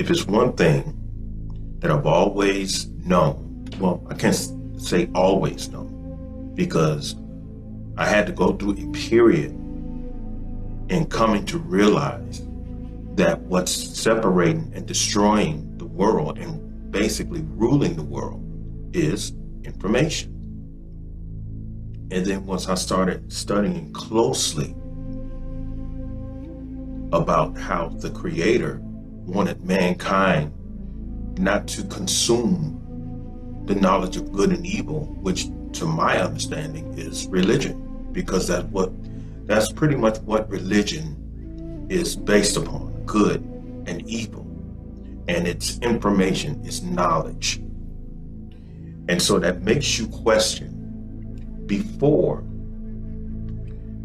if it's one thing that I've always known, well, I can't say always known, because I had to go through a period in coming to realize that what's separating and destroying the world and basically ruling the world is information. And then once I started studying closely about how the Creator wanted mankind not to consume the knowledge of good and evil, which to my understanding is religion, because that's pretty much what religion is based upon, good and evil. And its information is knowledge. And so that makes you question, before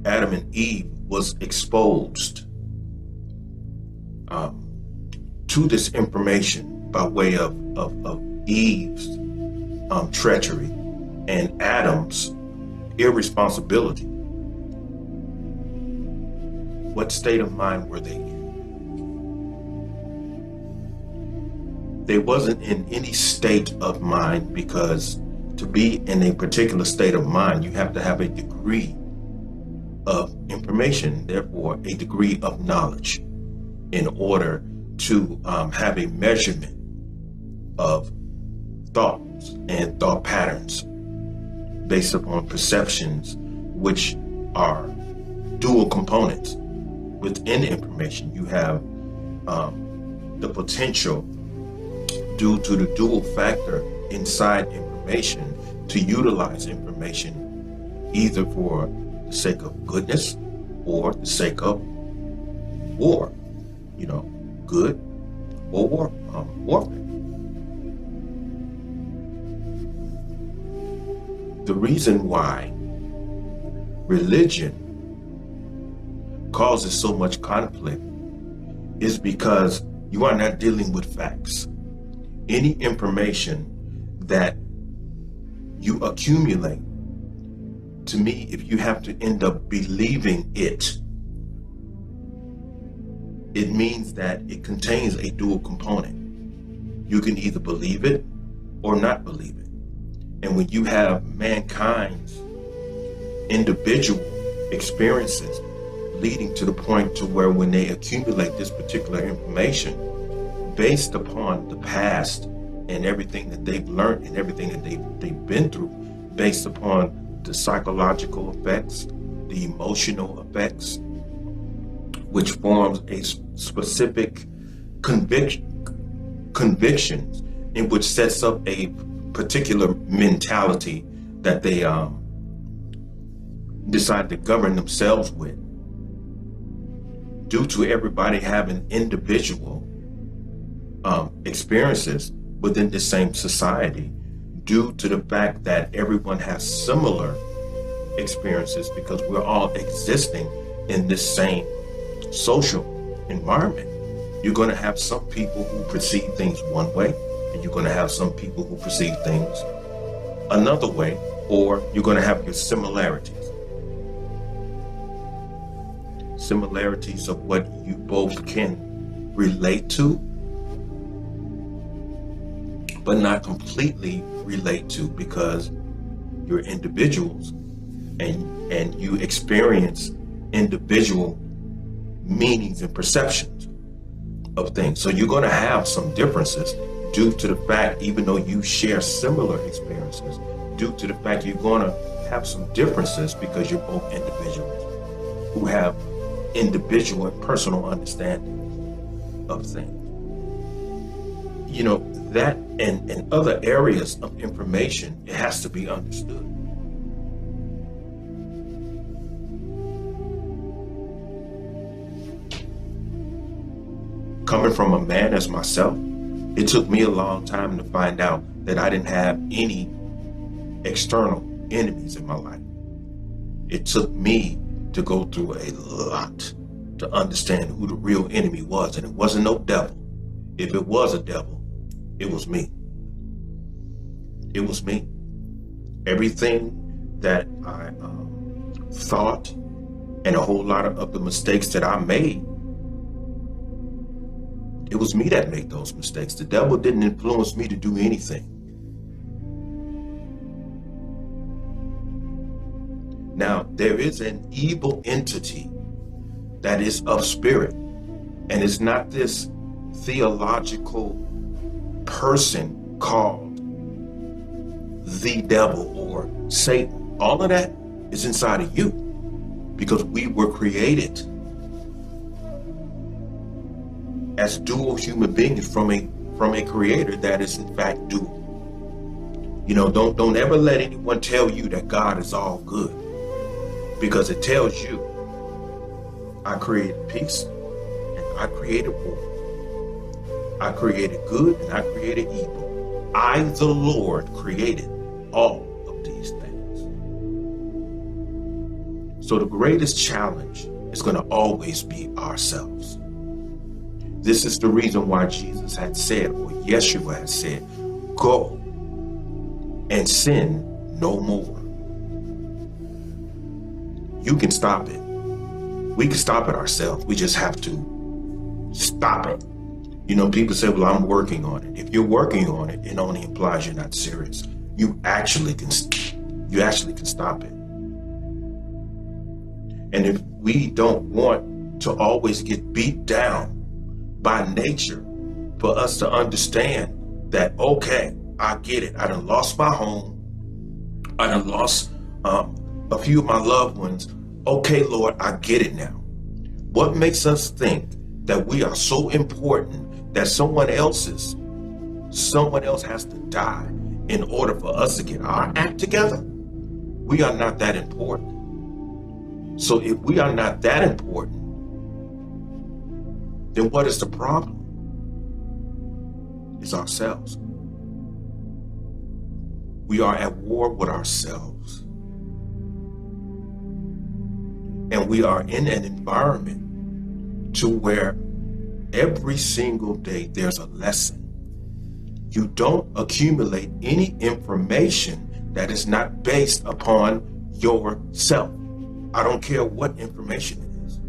Adam and Eve was exposed to this information by way of Eve's treachery and Adam's irresponsibility, what state of mind were they in? They wasn't in any state of mind, because to be in a particular state of mind, you have to have a degree of information, therefore a degree of knowledge, in order to have a measurement of thoughts and thought patterns based upon perceptions, which are dual components within information. You have the potential, due to the dual factor inside information, to utilize information either for the sake of goodness or the sake of war, good or warfare. The reason why religion causes so much conflict is because you are not dealing with facts. Any information that you accumulate, to me, if you have to end up believing it, it means that it contains a dual component. You can either believe it or not believe it. And when you have mankind's individual experiences leading to the point to where when they accumulate this particular information based upon the past and everything that they've learned and everything that they've been through, based upon the psychological effects, the emotional effects, which forms a specific convictions in which sets up a particular mentality that they decide to govern themselves with. Due to everybody having individual experiences within the same society, due to the fact that everyone has similar experiences, because we're all existing in this same social environment, you're going to have some people who perceive things one way, and you're going to have some people who perceive things another way, or you're going to have your similarities of what you both can relate to, but not completely relate to, because you're individuals and you experience individual meanings and perceptions of things. So you're going to have some differences due to the fact, even though you share similar experiences, due to the fact you're going to have some differences because you're both individuals who have individual and personal understanding of things. That and other areas of information, it has to be understood. Coming from a man as myself, it took me a long time to find out that I didn't have any external enemies in my life. It took me to go through a lot to understand who the real enemy was, and it wasn't no devil. If it was a devil, it was me. It was me. Everything that I thought and a whole lot of the mistakes that I made It was me that made those mistakes. The devil didn't influence me to do anything. Now, there is an evil entity that is of spirit, and it's not this theological person called the devil or Satan. All of that is inside of you because we were created as dual human beings from a creator that is in fact dual. You know, don't ever let anyone tell you that God is all good, because it tells you I created peace and I created war. I created good and I created evil. I, the Lord, created all of these things. So the greatest challenge is going to always be ourselves. This is the reason why Jesus had said, or Yeshua had said, go and sin no more. You can stop it. We can stop it ourselves. We just have to stop it. You know, people say, well, I'm working on it. If you're working on it, it only implies you're not serious. You actually can stop it. And if we don't want to always get beat down by nature, for us to understand that, okay, I get it. I done lost my home. I done lost a few of my loved ones. Okay, Lord, I get it now. What makes us think that we are so important that someone else has to die in order for us to get our act together? We are not that important. So if we are not that important, then what is the problem? It's ourselves. We are at war with ourselves. And we are in an environment to where every single day there's a lesson. You don't accumulate any information that is not based upon yourself. I don't care what information it is.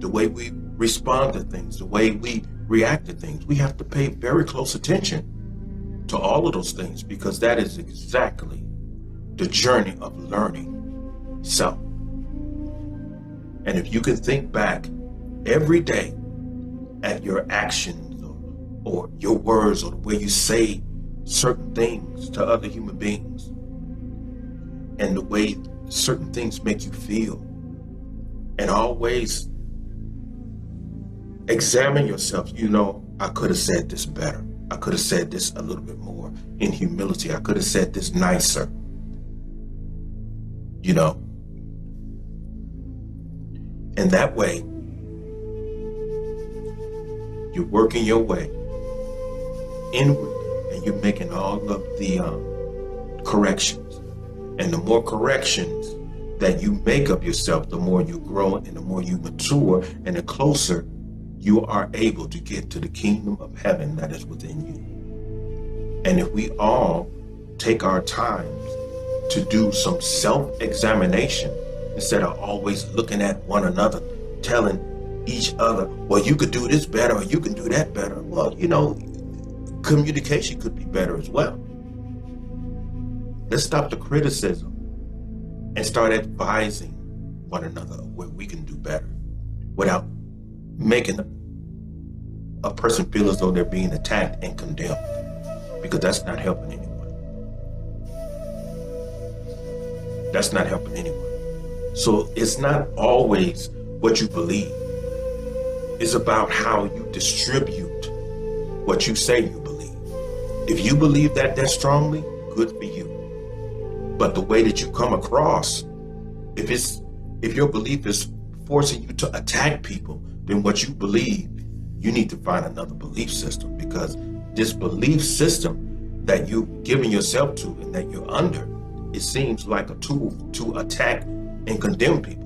The way we respond to things, the way we react to things, we have to pay very close attention to all of those things, because that is exactly the journey of learning self. And if you can think back every day at your actions or your words or the way you say certain things to other human beings and the way certain things make you feel, and always examine yourself. You know, I could have said this better. I could have said this a little bit more in humility. I could have said this nicer. You know, and that way, you're working your way inwardly, and you're making all of the corrections. And the more corrections that you make of yourself, the more you grow and the more you mature, and the closer you are able to get to the kingdom of heaven that is within you. And if we all take our time to do some self-examination, instead of always looking at one another, telling each other, well, you could do this better or you can do that better. Well, you know, communication could be better as well. Let's stop the criticism and start advising one another where we can do better without making a person feel as though they're being attacked and condemned, because that's not helping anyone. That's not helping anyone. So it's not always what you believe. It's about how you distribute what you say you believe. If you believe that strongly, good for you. But the way that you come across, if your belief is forcing you to attack people, then what you believe, you need to find another belief system, because this belief system that you're giving yourself to and that you're under, it seems like a tool to attack and condemn people.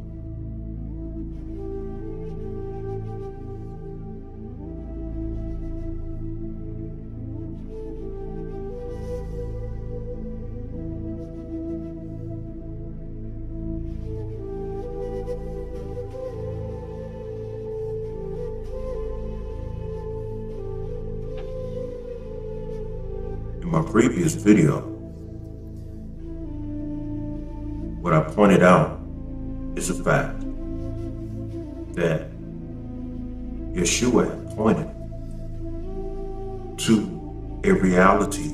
in my previous video, what I pointed out is the fact that Yeshua had pointed to a reality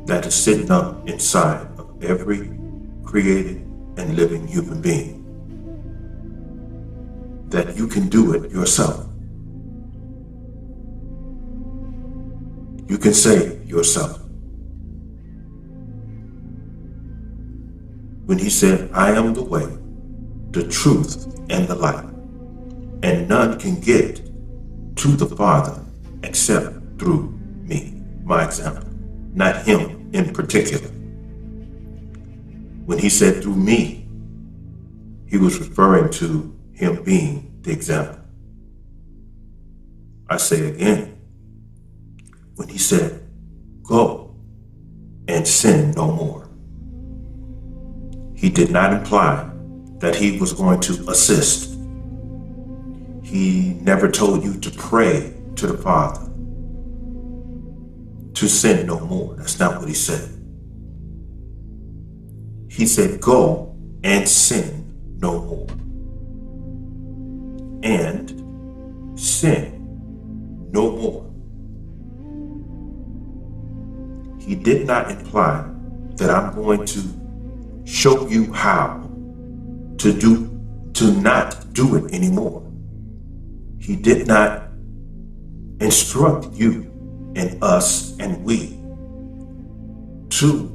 that is sitting up inside of every created and living human being. That you can do it yourself. You can save yourself. When he said, I am the way, the truth, and the light, and none can get to the Father except through me, my example, not him in particular. When he said through me, he was referring to him being the example. I say again, when he said, go and sin no more, he did not imply that he was going to assist. He never told you to pray to the Father to sin no more. That's not what he said. He said, go and sin no more. And sin no more. He did not imply that I'm going to show you how to not do it anymore. He did not instruct you and us and we to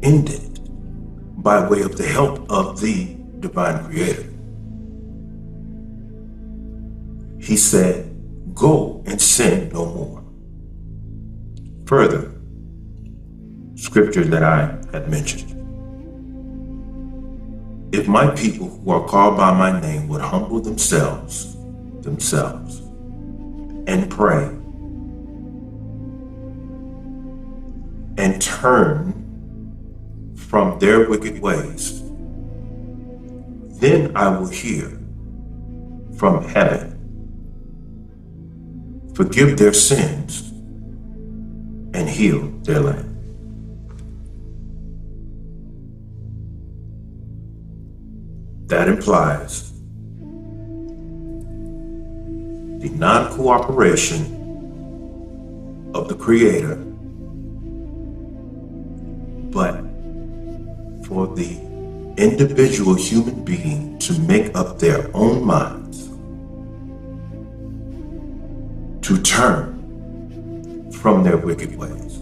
end it by way of the help of the divine creator. He said, go and sin no more. Further, scripture that I had mentioned. If my people who are called by my name would humble themselves, and pray, and turn from their wicked ways, then I will hear from heaven, forgive their sins, and heal their land. That implies the non-cooperation of the Creator, but for the individual human being to make up their own minds, to turn from their wicked ways.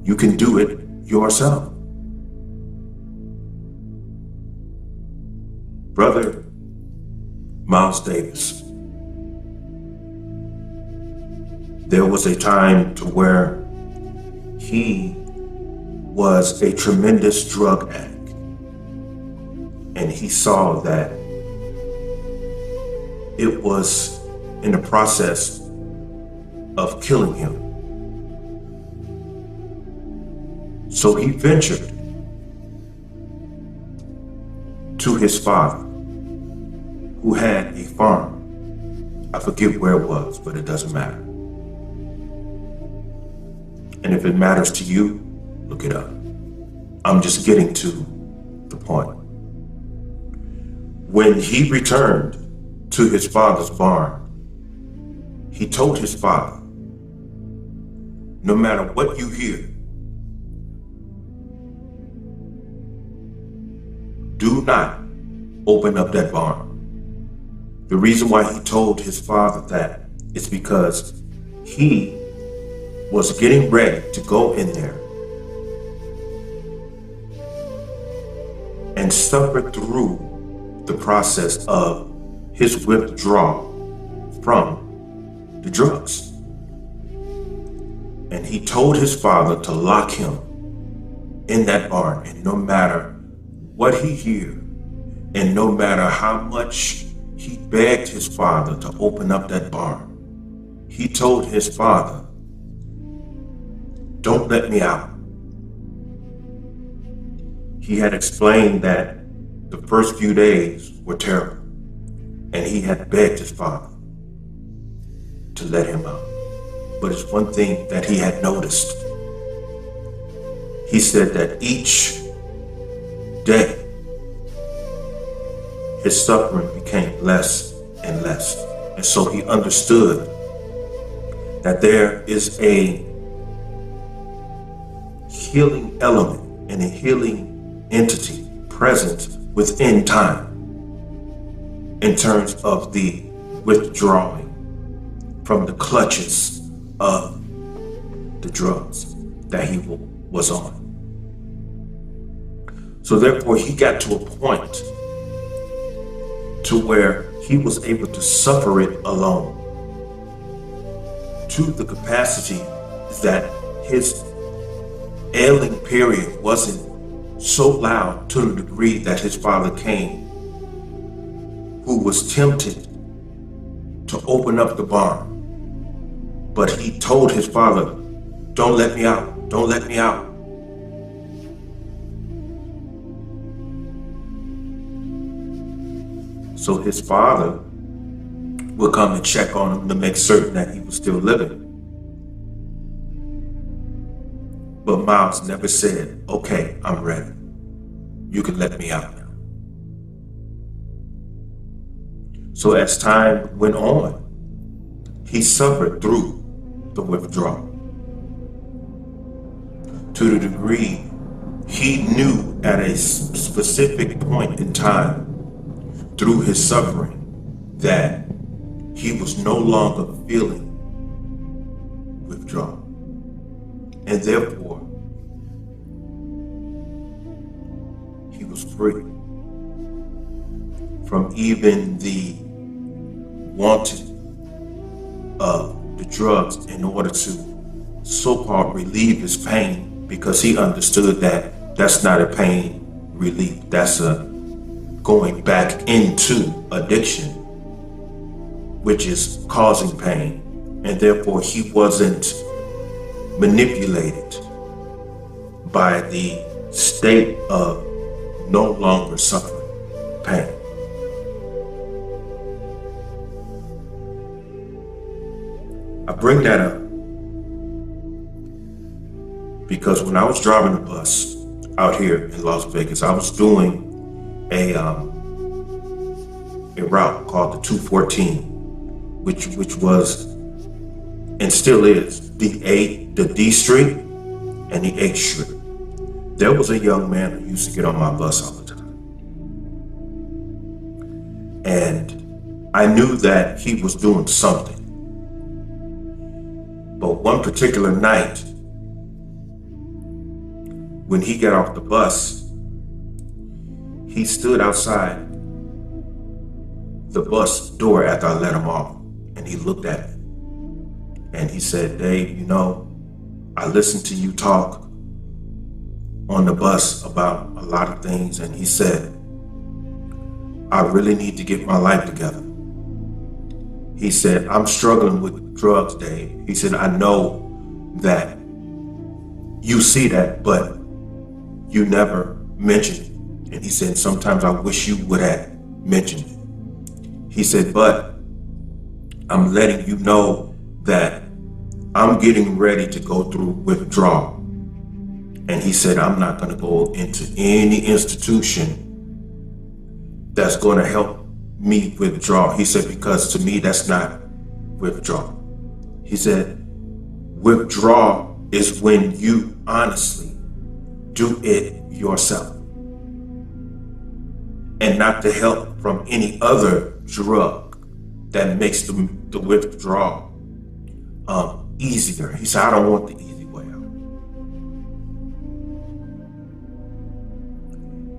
You can do it yourself. Brother Miles Davis, there was a time to where he was a tremendous drug addict, and he saw that it was in the process of killing him. So he ventured to his father, who had a farm. I forget where it was, but it doesn't matter. And if it matters to you, look it up. I'm just getting to the point. When he returned to his father's barn, he told his father, no matter what you hear, do not open up that barn. The reason why he told his father that is because he was getting ready to go in there and suffer through the process of his withdrawal from the drugs. And he told his father to lock him in that barn, and no matter what he heard, and no matter how much he begged his father to open up that barn, he told his father, don't let me out. He had explained that the first few days were terrible, and he had begged his father to let him out. but it's one thing that he had noticed. He said that each day his suffering became less and less. And so he understood that there is a healing element and a healing entity present within time in terms of the withdrawing from the clutches of the drugs that he was on. So therefore he got to a point to where he was able to suffer it alone, to the capacity that his ailing period wasn't so loud to the degree that his father came, who was tempted to open up the barn. But he told his father, "Don't let me out, don't let me out." So his father would come and check on him to make certain that he was still living. But Miles never said, "Okay, I'm ready. You can let me out now." So as time went on, he suffered through the withdrawal to the degree he knew at a specific point in time through his suffering that he was no longer feeling withdrawal. And therefore, he was free from even the wanting of the drugs in order to so-called relieve his pain, because he understood that that's not a pain relief, that's a going back into addiction, which is causing pain, and therefore he wasn't manipulated by the state of no longer suffering pain. I bring that up because when I was driving the bus out here in Las Vegas, I was doing a route called the 214, which was and still is the D Street and the 8th Street. There was a young man who used to get on my bus all the time, and I knew that he was doing something. But one particular night, when he got off the bus, he stood outside the bus door after I let him off, and he looked at me. And he said, "Dave, you know, I listened to you talk on the bus about a lot of things." And he said, "I really need to get my life together." He said, "I'm struggling with drugs, Dave." He said, "I know that you see that, but you never mention it." And he said, "Sometimes I wish you would have mentioned it." He said, "But I'm letting you know that I'm getting ready to go through withdrawal." And he said, "I'm not going to go into any institution that's going to help me withdraw." He said, "Because to me, that's not withdrawal." He said, "Withdrawal is when you honestly do it yourself, and not the help from any other drug that makes the withdrawal easier." He said, "I don't want the easy way out."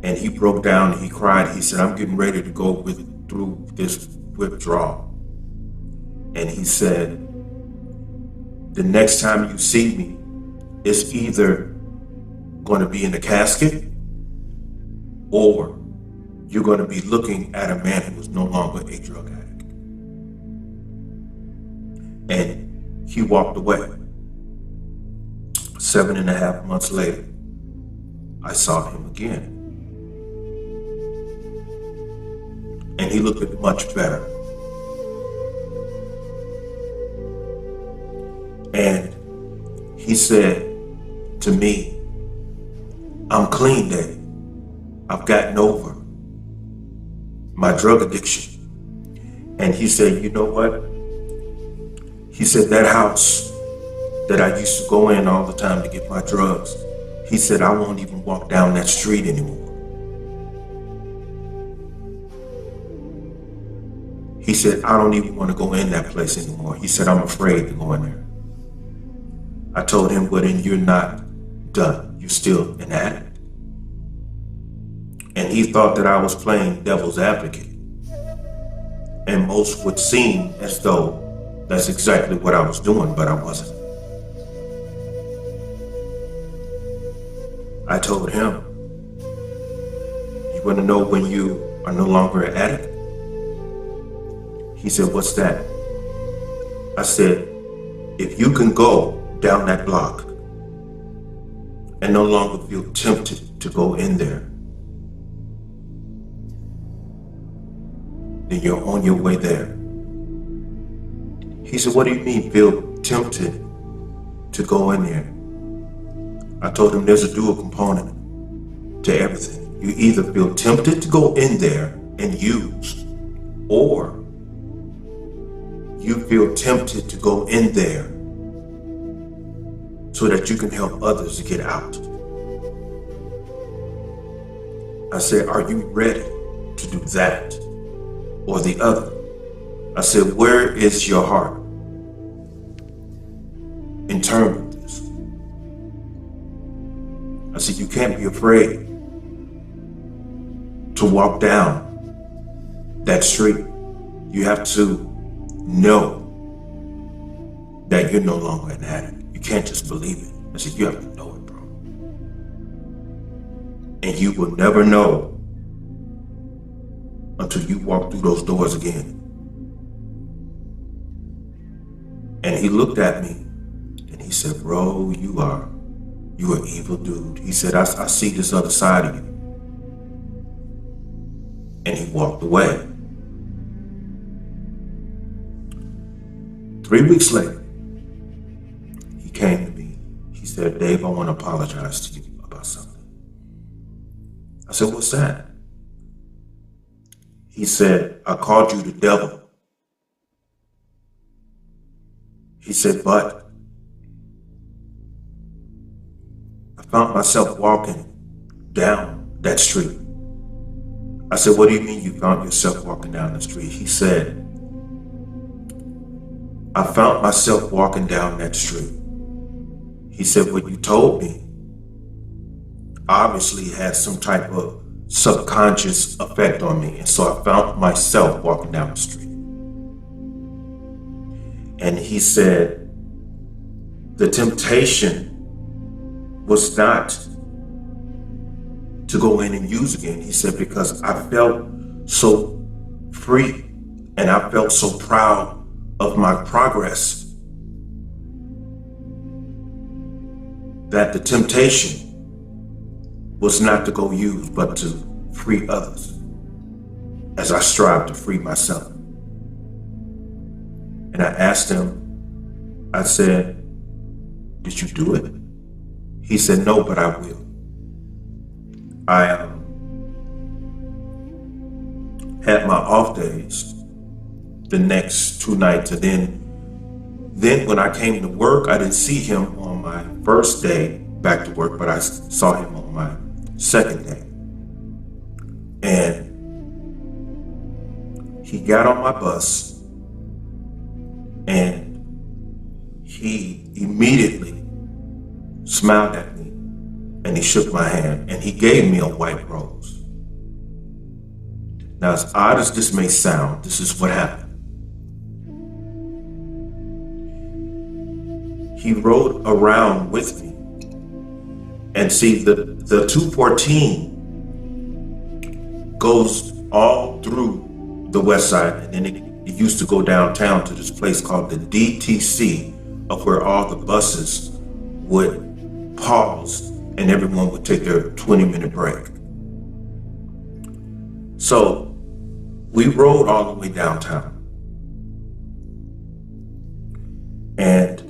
And he broke down and he cried. He said, "I'm getting ready to go through this withdrawal." And he said, "The next time you see me, it's either going to be in a casket, or you're going to be looking at a man who is no longer a drug addict." And he walked away. 7.5 months later, I saw him again. And he looked much better. And he said to me, I'm clean, Dave. I've gotten over my drug addiction. And he said, you know what? He said, that house that I used to go in all the time to get my drugs, he said, I won't even walk down that street anymore. He said, I don't even want to go in that place anymore. He said, I'm afraid to go in there. I told him, well, then you're not done. You're still an addict. And he thought that I was playing devil's advocate. And most would seem as though that's exactly what I was doing, but I wasn't. I told him, you want to know when you are no longer an addict? He said, what's that? I said, if you can go down that block and no longer feel tempted to go in there, then you're on your way there. He said, what do you mean feel tempted to go in there? I told him there's a dual component to everything. You either feel tempted to go in there and use, or you feel tempted to go in there so that you can help others to get out. I said, are you ready to do that or the other? I said, where is your heart in terms of this? I said, you can't be afraid to walk down that street. You have to know that you're no longer an addict. You can't just believe it. I said, you have to know it, bro. And you will never know until you walk through those doors again. And he looked at me and he said, bro, you are an evil dude. He said, I see this other side of you. And he walked away. 3 weeks later, he came to me. He said, Dave, I want to apologize to you about something. I said, what's that? He said, I called you the devil. He said, but I found myself walking down that street. I said, what do you mean you found yourself walking down the street? He said, I found myself walking down that street. He said, what you told me obviously had some type of subconscious effect on me. And so I found myself walking down the street. And he said, the temptation was not to go in and use again. He said, because I felt so free and I felt so proud of my progress that the temptation was not to go use, but to free others as I strive to free myself. And I asked him, I said, did you do it? He said, no, but I will. I had my off days the next 2 nights, and then when I came to work, I didn't see him on my first day back to work, but I saw him on my second day. And he got on my bus and he immediately smiled at me and he shook my hand and he gave me a white rose. Now, as odd as this may sound, this is what happened. He rode around with me, and see, the 214 goes all through the west side, and then it used to go downtown to this place called the DTC, of where all the buses would pause and everyone would take their 20-minute break. So we rode all the way downtown, and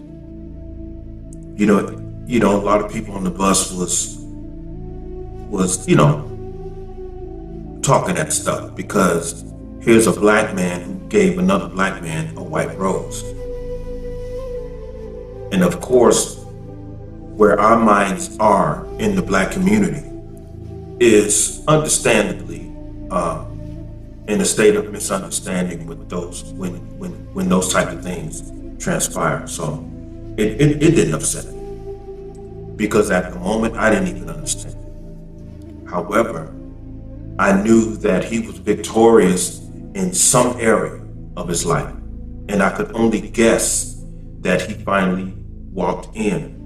You know, a lot of people on the bus was talking that stuff because here's a black man who gave another black man a white rose. And of course, where our minds are in the black community is understandably in a state of misunderstanding with those when those type of things transpire. So it didn't upset me because at the moment I didn't even understand. However, I knew that he was victorious in some area of his life, and I could only guess that he finally walked in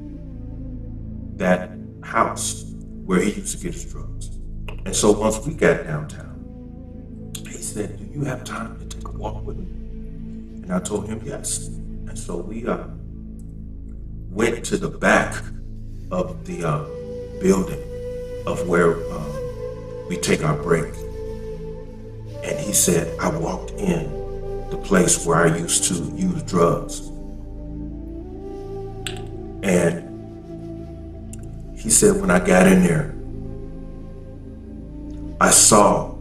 that house where he used to get his drugs. And so once we got downtown, he said, "Do you have time to take a walk with me?" And I told him yes. And so we went to the back of the building of where we take our break. And he said, "I walked in the place where I used to use drugs." And he said, "When I got in there, I saw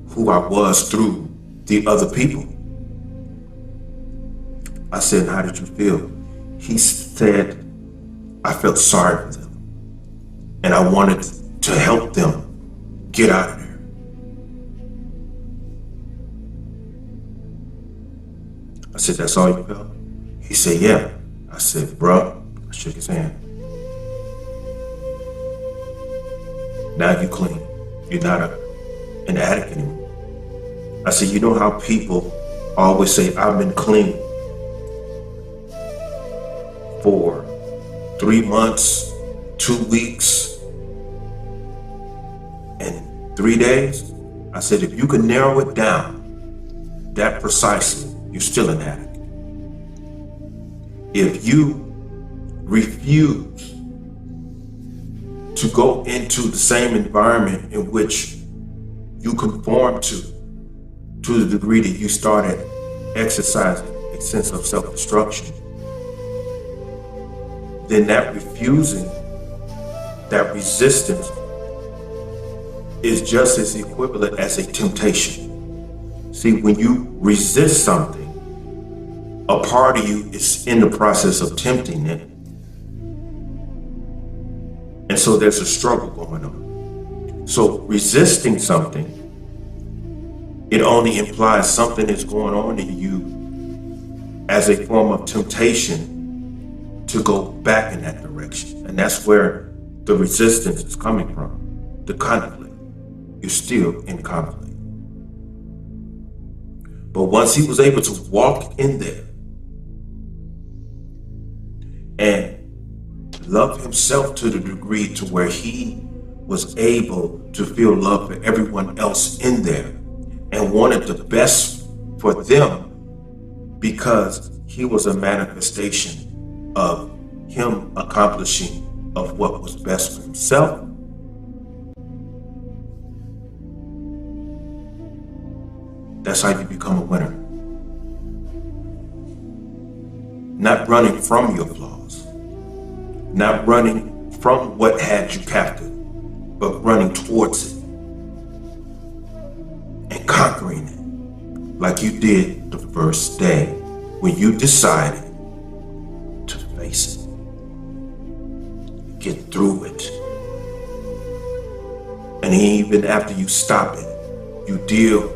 who I was through the other people." I said, "How did you feel?" He said, "I felt sorry for them. And I wanted to help them get out of there." I said, "That's all you felt?" He said, "Yeah." I said, "Bruh," I shook his hand, "now you clean. You're not an addict anymore." I said, "You know how people always say, I've been clean for 3 months, 2 weeks, and 3 days?" I said, "If you can narrow it down that precisely, you're still an addict. If you refuse to go into the same environment in which you conform to the degree that you started exercising a sense of self-destruction, then that refusing, that resistance is just as equivalent as a temptation. See, when you resist something, a part of you is in the process of tempting it. And so there's a struggle going on. So resisting something, it only implies something is going on in you as a form of temptation to go back in that direction. And that's where the resistance is coming from, the conflict. You're still in conflict. But once he was able to walk in there and love himself to the degree to where he was able to feel love for everyone else in there and wanted the best for them because he was a manifestation of him accomplishing of what was best for himself, that's how you become a winner. Not running from your flaws, not running from what had you captive, but running towards it and conquering it like you did the first day when you decided to face it, get through it. And even after you stop it, you deal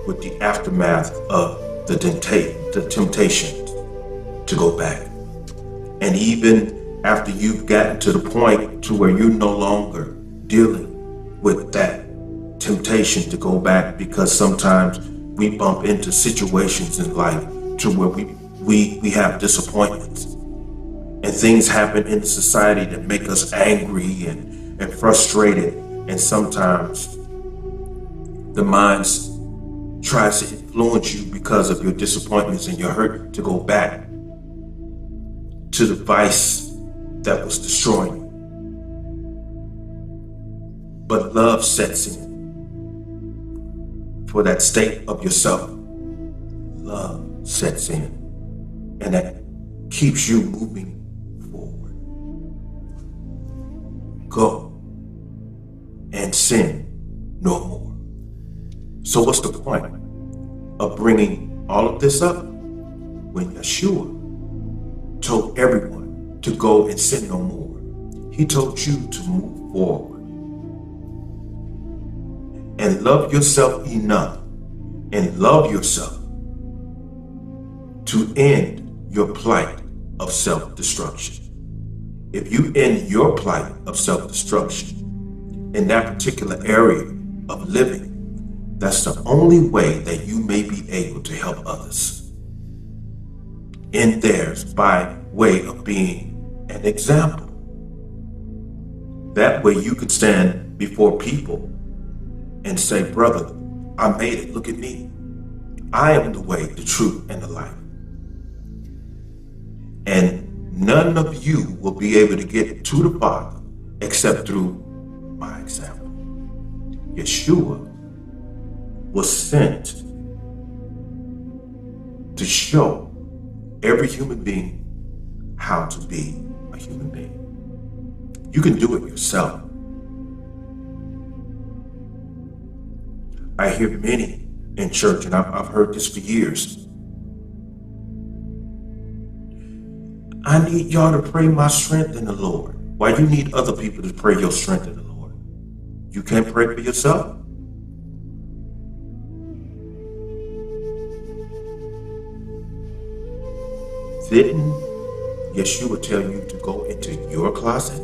with the aftermath of the temptation to go back. And even after you've gotten to the point to where you're no longer dealing with that temptation to go back, because sometimes we bump into situations in life to where we have disappointments and things happen in society that make us angry and frustrated, and sometimes the mind tries to influence you because of your disappointments and your hurt to go back to the vice that was destroying you. But love sets in for that state of yourself. Love sets in, and that keeps you moving go and sin no more. So what's the point of bringing all of this up when Yeshua told everyone to go and sin no more? He told you to move forward and love yourself enough and love yourself to end your plight of self-destruction. If you end your plight of self-destruction in that particular area of living, that's the only way that you may be able to help others in theirs by way of being an example. That way you could stand before people and say, brother, I made it, look at me. I am the way, the truth, and the life. And none of you will be able to get to the Father except through my example. Yeshua was sent to show every human being how to be a human being. You can do it yourself. I hear many in church, and I've heard this for years. I need y'all to pray my strength in the Lord. Why you need other people to pray your strength in the Lord? You can't pray for yourself? Didn't Yeshua tell you to go into your closet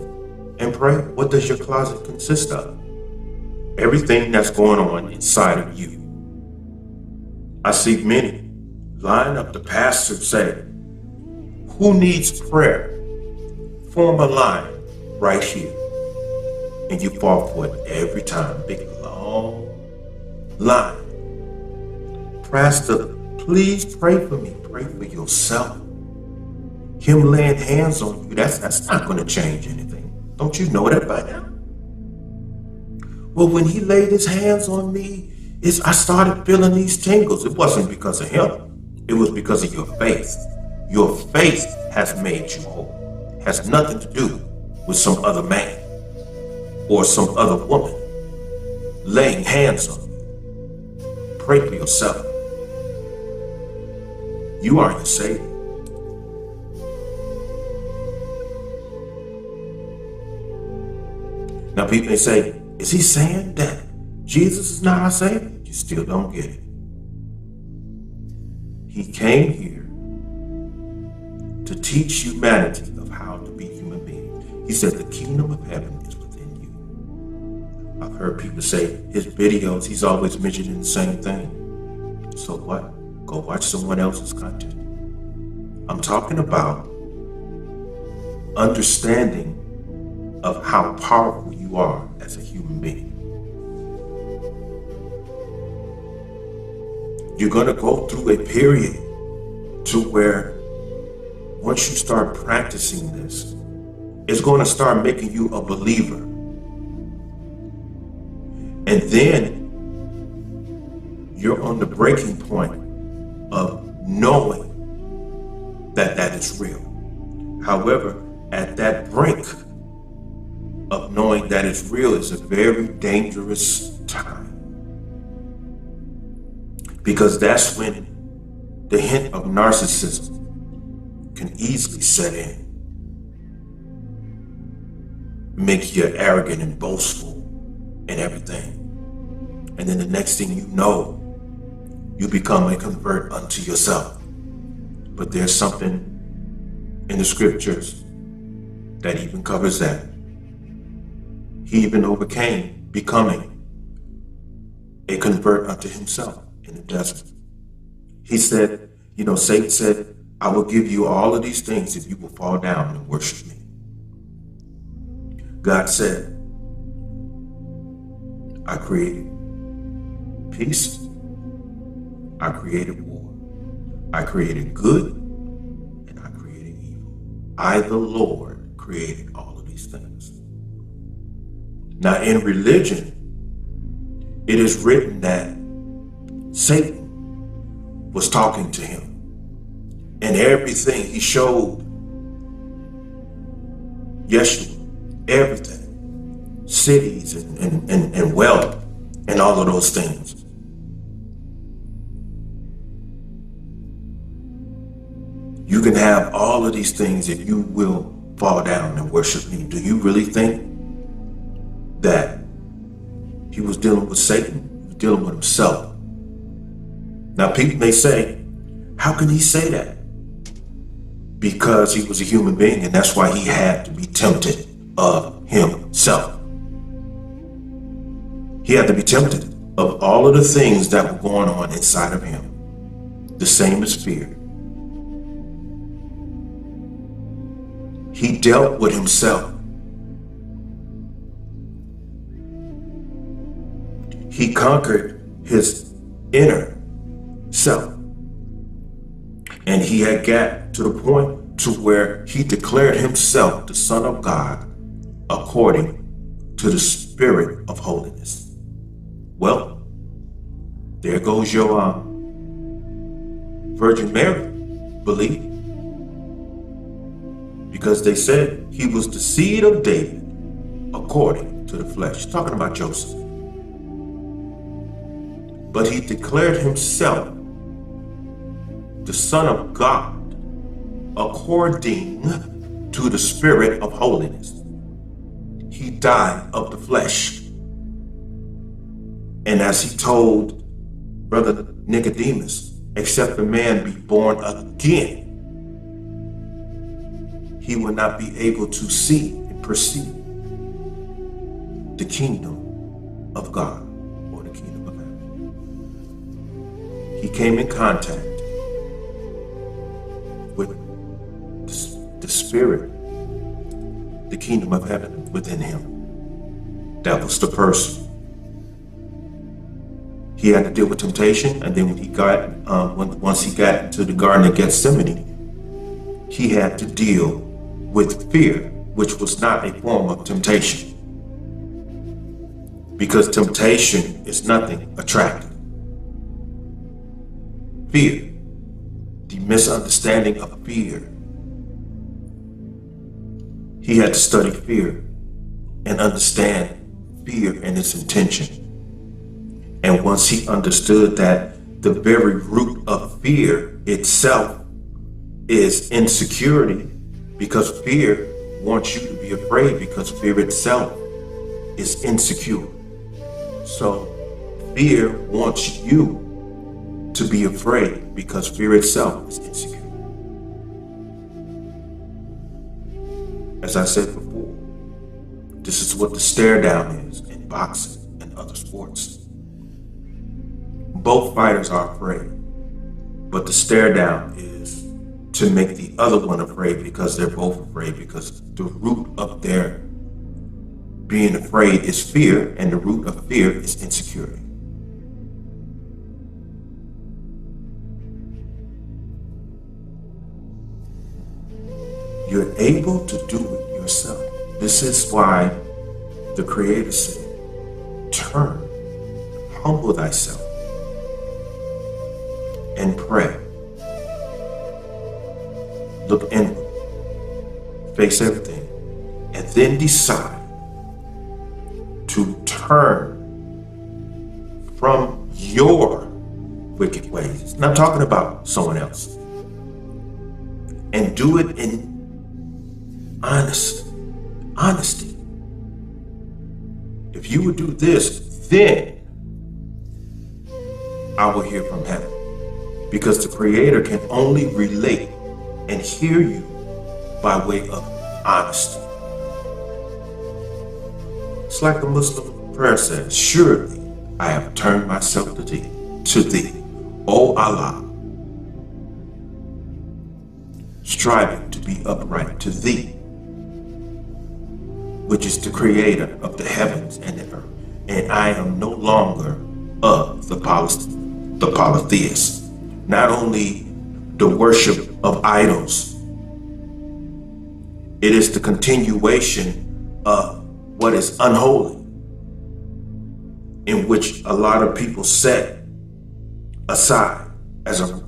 and pray? What does your closet consist of? Everything that's going on inside of you. I see many line up the pastor say, who needs prayer? Form a line right here. And you fall for it every time. Big long line. Pastor, please pray for me. Pray for yourself. Him laying hands on you, that's not going to change anything. Don't you know that by now? Well, when he laid his hands on me, I started feeling these tingles. It wasn't because of him. It was because of your faith. Your faith has made you whole. It has nothing to do with some other man or some other woman laying hands on you. Pray for yourself. You are your Savior. Now people may say, is he saying that Jesus is not our Savior? You still don't get it. He came here to teach humanity of how to be human beings. He said the kingdom of heaven is within you. I've heard people say his videos, he's always mentioning the same thing. So what? Go watch someone else's content. I'm talking about understanding of how powerful you are as a human being. You're going to go through a period to where once you start practicing this, it's going to start making you a believer. And then you're on the breaking point of knowing that that is real. However, at that brink of knowing that it's real is a very dangerous time. Because that's when the hint of narcissism can easily set in. Make you arrogant and boastful and everything. And then the next thing you know, you become a convert unto yourself. But there's something in the scriptures that even covers that. He even overcame becoming a convert unto himself in the desert. He said, Satan said, I will give you all of these things if you will fall down and worship me. God said, I created peace. I created war. I created good and I created evil. I, the Lord, created all of these things. Now in religion, it is written that Satan was talking to him. And everything he showed Yeshua, everything. cities and wealth and all of those things. You can have all of these things if you will fall down and worship me. Do you really think that he was dealing with Satan? He was dealing with himself. Now people may say, how can he say that? Because he was a human being, and that's why he had to be tempted of himself. He had to be tempted of all of the things that were going on inside of him. The same as fear. He dealt with himself. He conquered his inner self. And he had got to the point to where he declared himself the Son of God according to the Spirit of holiness. Well, there goes your Virgin Mary belief. Because they said he was the seed of David according to the flesh. Talking about Joseph. But he declared himself the Son of God according to the Spirit of holiness. He died of the flesh. And as he told Brother Nicodemus, except a man be born again, he will not be able to see and perceive the kingdom of God or the kingdom of heaven. He came in contact with the Spirit, the kingdom of heaven within him. That was the person. He had to deal with temptation, and then when he got, once he got into the Garden of Gethsemane, he had to deal with fear, which was not a form of temptation. Because temptation is nothing attractive. Fear, the misunderstanding of fear. He had to study fear and understand fear and its intention. And once he understood that the very root of fear itself is insecurity, because fear wants you to be afraid, because fear itself is insecure. So fear wants you to be afraid because fear itself is insecure. As I said before, this is what the stare down is in boxing and other sports. Both fighters are afraid, but the stare down is to make the other one afraid because they're both afraid, because the root of their being afraid is fear, and the root of fear is insecurity. You're able to do it yourself. This is why the Creator said, turn, humble thyself, and pray. Look inward, face everything, and then decide to turn from your wicked ways. Not talking about someone else. And do it in honesty. If you would do this, then I will hear from heaven. Because the Creator can only relate and hear you by way of honesty. It's like the Muslim prayer says, surely I have turned myself to thee, O Allah, striving to be upright to thee, which is the Creator of the heavens and the earth. And I am no longer of the polytheists. Not only the worship of idols, it is the continuation of what is unholy, in which a lot of people set aside as a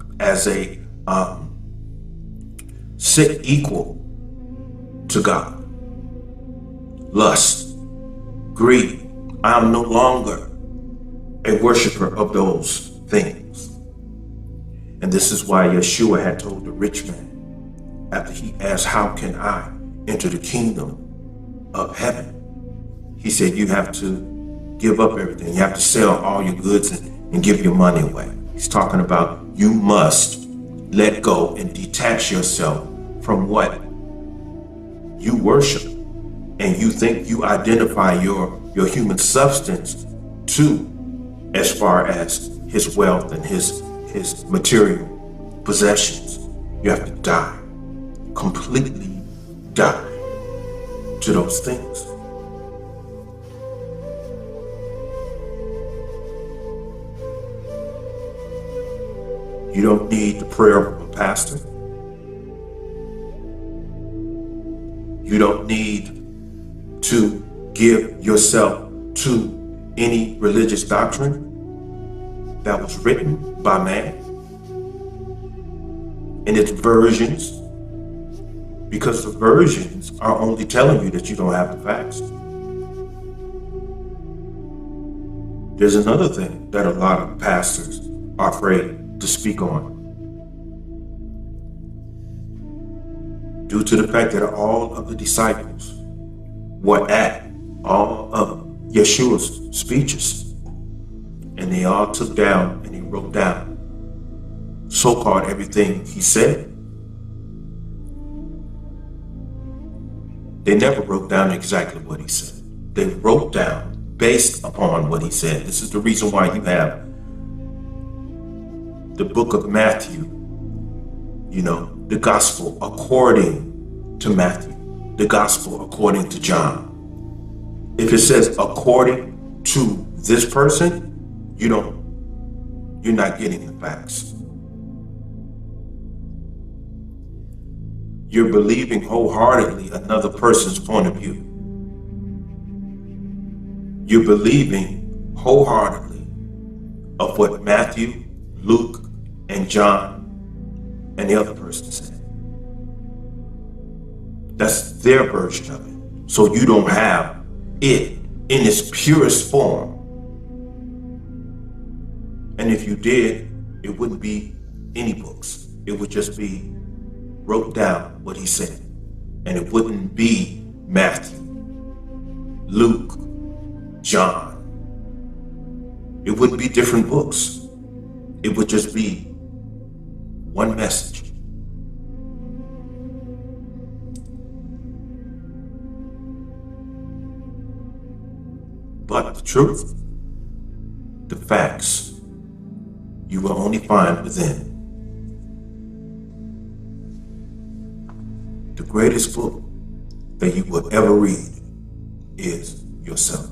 sit equal to God. Lust, greed. I am no longer a worshiper of those things. And this is why Yeshua had told the rich man after he asked, how can I enter the kingdom of heaven? He said, you have to give up everything. You have to sell all your goods and give your money away. He's talking about you must let go and detach yourself from what you worship and you think you identify your human substance to, as far as his wealth and his material possessions. You have to die, completely die to those things. You don't need the prayer of a pastor. You don't need to give yourself to any religious doctrine that was written by man and its versions, because the versions are only telling you that you don't have the facts. There's another thing that a lot of pastors are afraid to speak on, due to the fact that all of the disciples were at all of Yeshua's speeches, and they all took down and he wrote down so-called everything he said. They never wrote down exactly what he said. They wrote down based upon what he said. This is the reason why you have the book of Matthew, the gospel according to Matthew, the gospel according to John. If it says according to this person, you're not getting the facts. You're believing wholeheartedly another person's point of view. You're believing wholeheartedly of what Matthew, Luke, and John and the other person said. That's their version of it. So you don't have it in its purest form. And if you did, it wouldn't be any books. It would just be wrote down what he said. And it wouldn't be Matthew, Luke, John. It wouldn't be different books. It would just be one message. But the truth, the facts, you will only find within. The greatest book that you will ever read is yourself.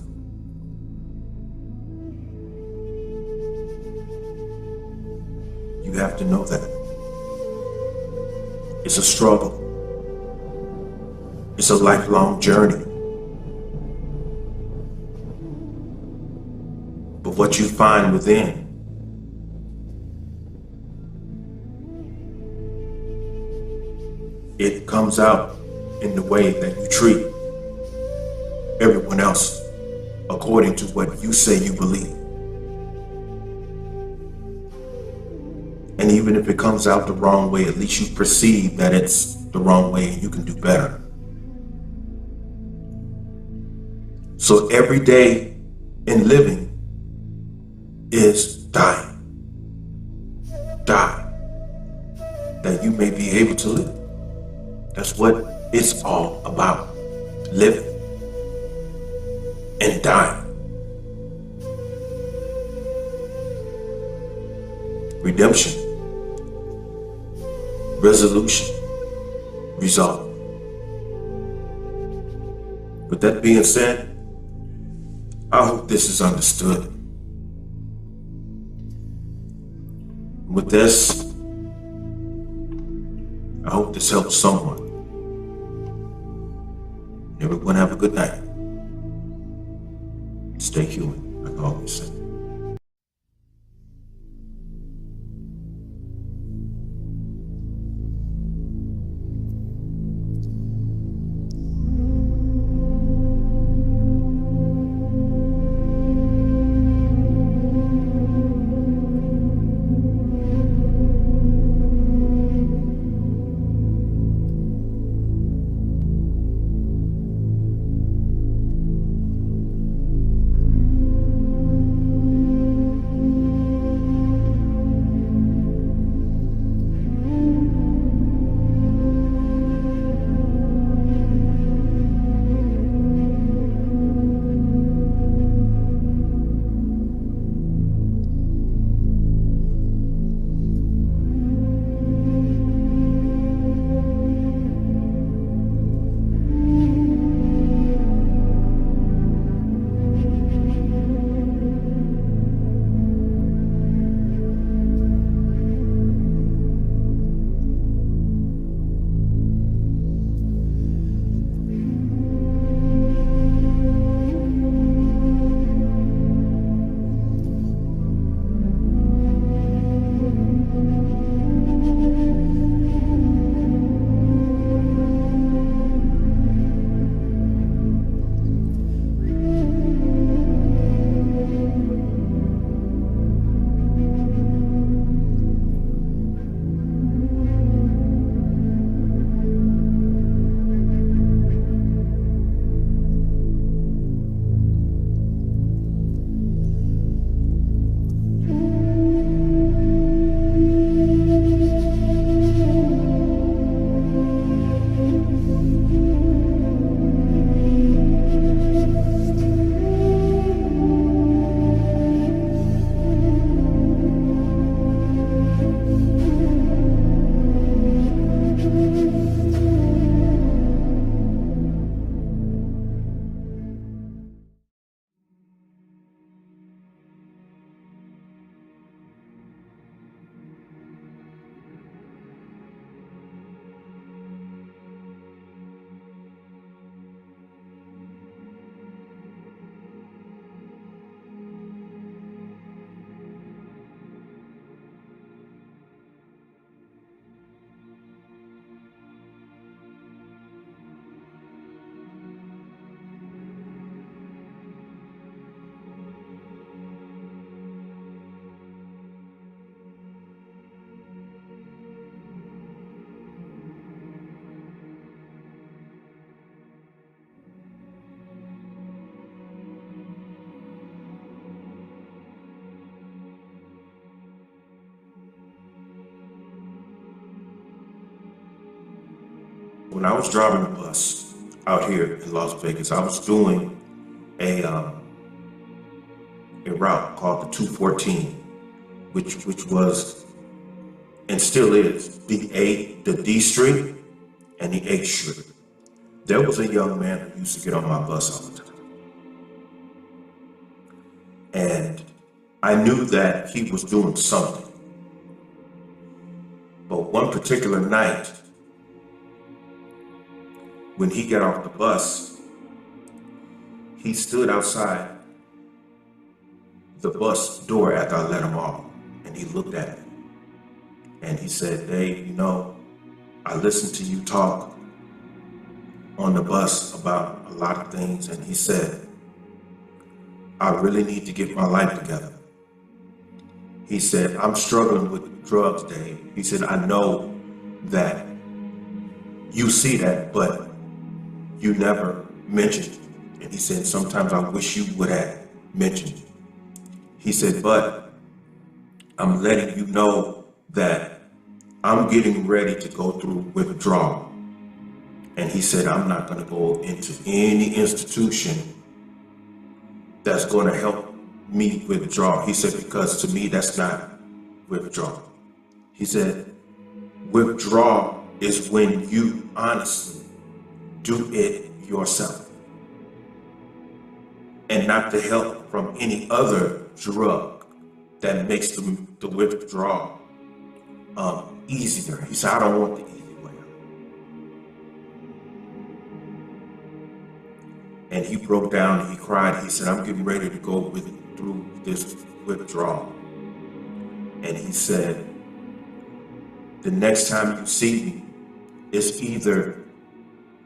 You have to know that. It's a struggle. It's a lifelong journey. But what you find within it comes out in the way that you treat everyone else according to what you say you believe. And even if it comes out the wrong way, at least you perceive that it's the wrong way and you can do better. So every day in living is dying. Die. That you may be able to live. That's what it's all about. Living and dying. Redemption. Resolution. Resolve. With that being said, I hope this is understood. With this, I hope this helps someone. Everyone have a good night. Stay human, like I always say. When I was driving the bus out here in Las Vegas, I was doing a route called the 214, which was and still is the D Street and the 8th Street. There was a young man who used to get on my bus all the time. And I knew that he was doing something. But one particular night, when he got off the bus, he stood outside the bus door after I let him off, and he looked at me. And he said, "Dave, I listened to you talk on the bus about a lot of things." And he said, "I really need to get my life together." He said, "I'm struggling with drugs, Dave." He said, "I know that you see that, but you never mentioned it." And he said, "Sometimes I wish you would have mentioned it." He said, "But I'm letting you know that I'm getting ready to go through withdrawal." And he said, "I'm not going to go into any institution that's going to help me withdraw." He said, "Because to me, that's not withdrawal." He said, "Withdrawal is when you honestly do it yourself and not the help from any other drug that makes the withdrawal easier." He said, "I don't want the easy way out." And he broke down and he cried. He said, "I'm getting ready to go through this withdrawal." And he said, "The next time you see me, it's either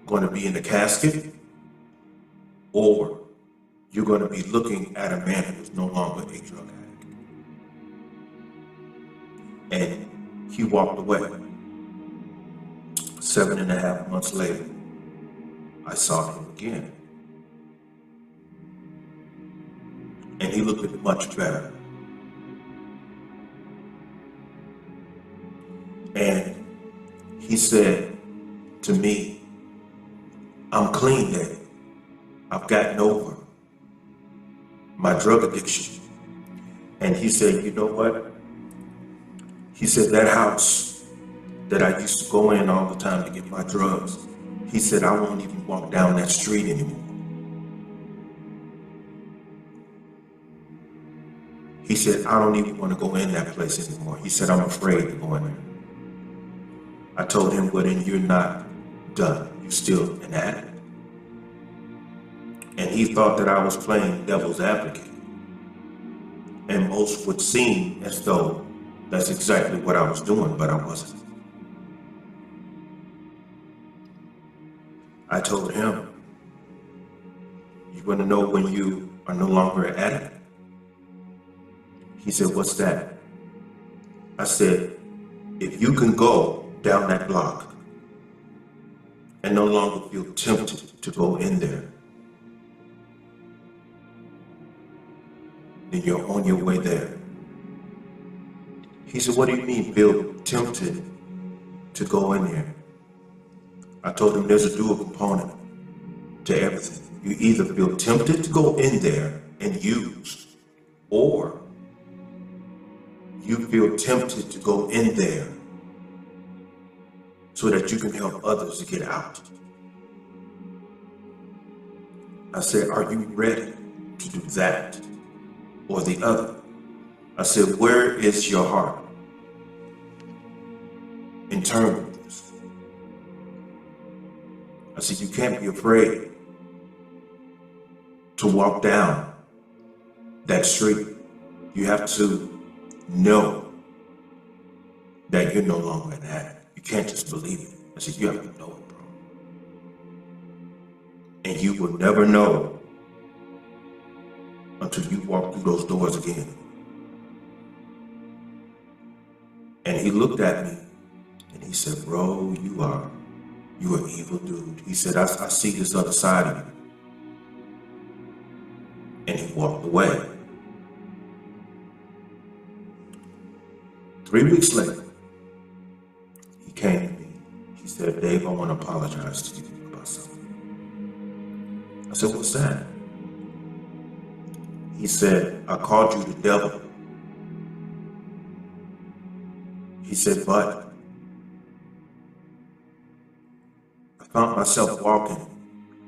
going to be in a casket or you're going to be looking at a man who is no longer a drug addict." And he walked away. 7.5 months later, I saw him again. And he looked much better. And he said to me, "I'm clean, Dave. I've gotten over my drug addiction." And he said, "You know what?" He said, "That house that I used to go in all the time to get my drugs," he said, "I won't even walk down that street anymore." He said, "I don't even want to go in that place anymore." He said, "I'm afraid to go in there." I told him, "Well, then you're not done. You're still an addict." And he thought that I was playing devil's advocate. And most would seem as though that's exactly what I was doing, but I wasn't. I told him, "You want to know when you are no longer an addict?" He said, "What's that?" I said, "If you can go down that block and no longer feel tempted to go in there, then you're on your way there." He said, "What do you mean feel tempted to go in there?" I told him there's a dual component to everything. You either feel tempted to go in there and use, or you feel tempted to go in there so that you can help others to get out. I said, "Are you ready to do that or the other?" I said, "Where is your heart in terms of this?" I said, "You can't be afraid to walk down that street. You have to know that you're no longer an addict. You can't just believe it." I said, "You have to know it, bro. And you will never know until you walk through those doors again." And he looked at me and he said, "Bro, you are an evil dude." He said, I see this other side of you." And he walked away. 3 weeks later, he came to me. said, Dave, I want to apologize to you about something. I said, what's that? He said, I called you the devil. He said, but I found myself walking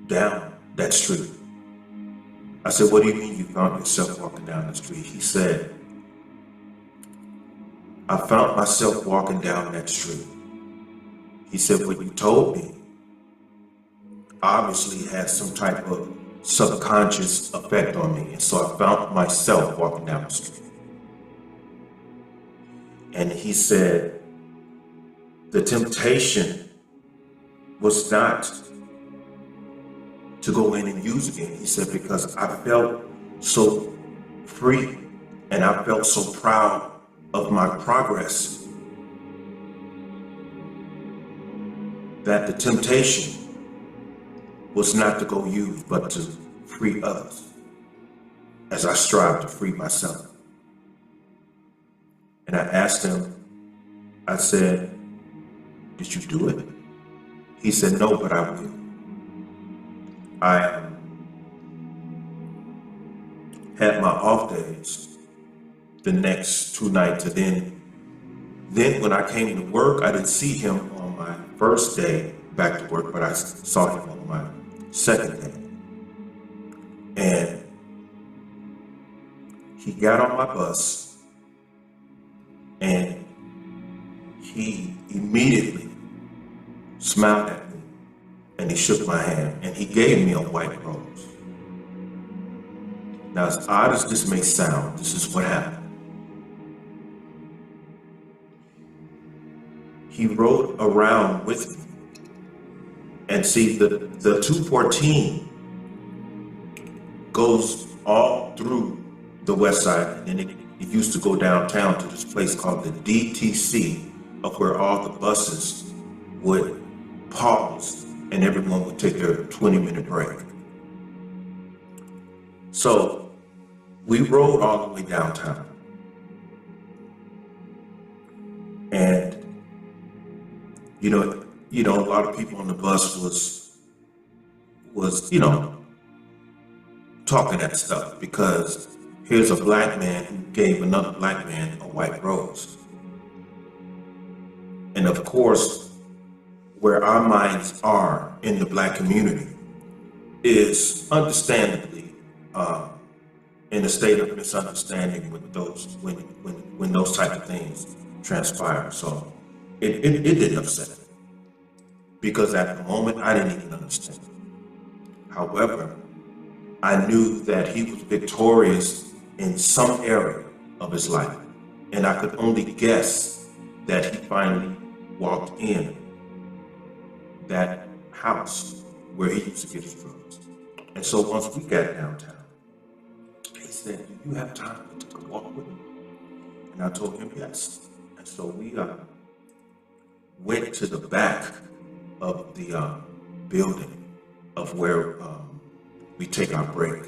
down that street. I said, what do you mean you found yourself walking down the street? He said, I found myself walking down that street. He said, what you told me obviously had some type of subconscious effect on me. And so I found myself walking down the street. And he said, the temptation was not to go in and use again. He said, because I felt so free and I felt so proud of my progress that the temptation was not to go use, but to free others as I strive to free myself. And I asked him, I said, did you do it? He said, no, but I will. I had my off days the next 2 nights, and then when I came to work, I didn't see him on my first day back to work, but I saw him on my second day. And he got on my bus and he immediately smiled at me and he shook my hand and he gave me a white rose. Now, as odd as this may sound, this is what happened. He rode around with me, and see, the 214 goes all through the west side, and then it used to go downtown to this place called the DTC, of where all the buses would pause and everyone would take their 20-minute break. So we rode all the way downtown, and you know, a lot of people on the bus was talking that stuff, because here's a black man who gave another black man a white rose. And of course, where our minds are in the black community is understandably in a state of misunderstanding with those when those type of things transpire. So it didn't upset me, because at the moment I didn't even understand. However, I knew that he was victorious in some area of his life, and I could only guess that he finally walked in that house where he used to get his drugs. And so once we got downtown, he said, do you have time to take a walk with me? And I told him yes. And so we went to the back of the building of where we take our break.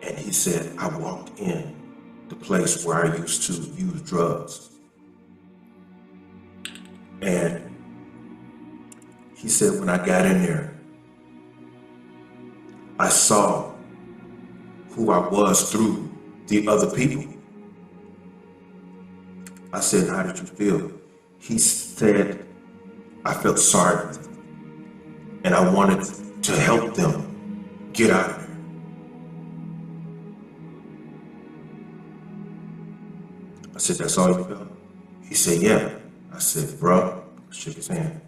And he said, I walked in the place where I used to use drugs. And he said, when I got in there, I saw who I was through the other people. I said, how did you feel? He said, I felt sorry for them, and I wanted to help them get out of there. I said, that's all you felt? He said, yeah. I said, bro, I shook his hand.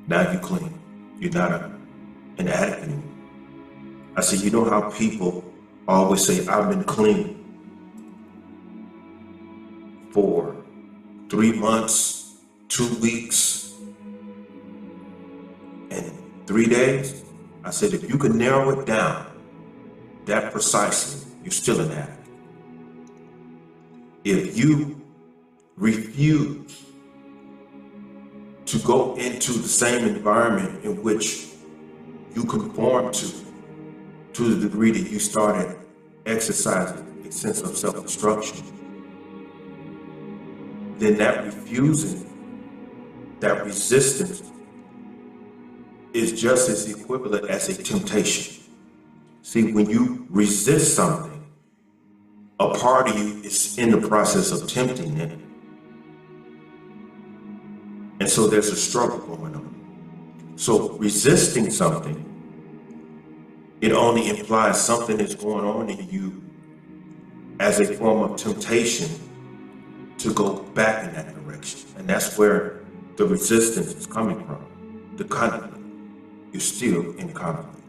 Now you clean. You're not an addict anymore. I said, you know how people always say, I've been clean for 3 months, 2 weeks, and 3 days? I said, if you can narrow it down that precisely, you're still an addict. If you refuse to go into the same environment in which you conform to the degree that you started exercising a sense of self-destruction, then that refusing, that resistance is just as equivalent as a temptation. See, when you resist something, a part of you is in the process of tempting it. And so there's a struggle going on. So resisting something, it only implies something is going on in you as a form of temptation to go back in that direction. And that's where the resistance is coming from, the conflict. You're still in conflict.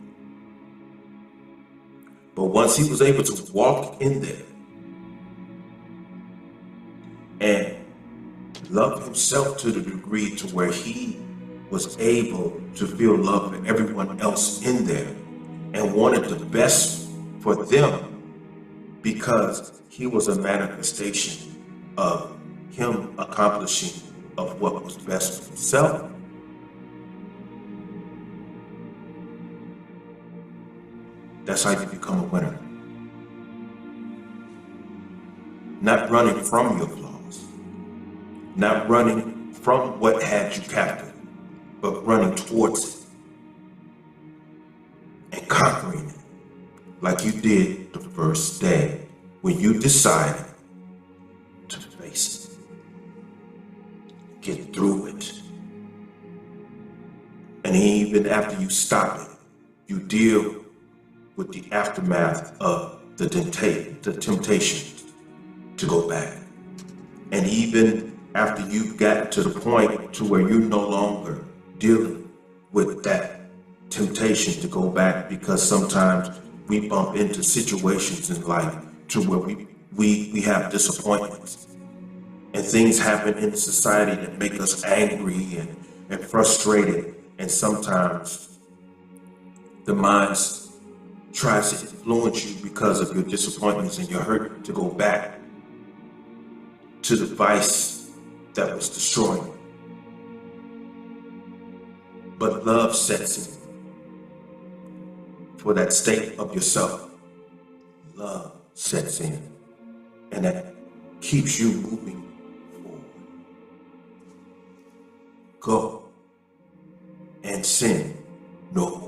But once he was able to walk in there and love himself to the degree to where he was able to feel love for everyone else in there and wanted the best for them, because he was a manifestation of him accomplishing of what was best for himself. That's how you become a winner. Not running from your flaws, not running from what had you captive, but running towards it and conquering it, like you did the first day when you decided to face it, get through it. And even after you stop it, you deal with the aftermath of the temptation to go back. And even after you've gotten to the point to where you're no longer dealing with that temptation to go back, because sometimes we bump into situations in life to where we have disappointments and things happen in society that make us angry and frustrated, and sometimes the mind tries to influence you because of your disappointments and your hurt to go back to the vice that was destroying you. But love sets in for that state of yourself. Love sets in, and that keeps you moving forward. Go and sin no more.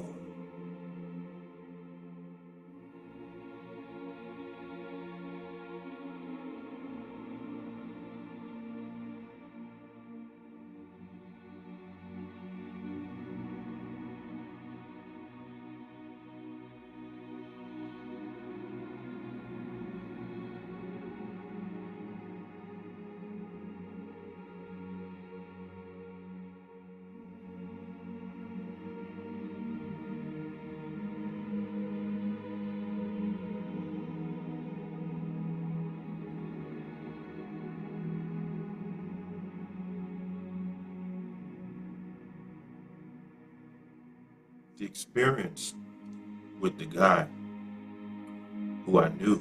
The experience with the guy who I knew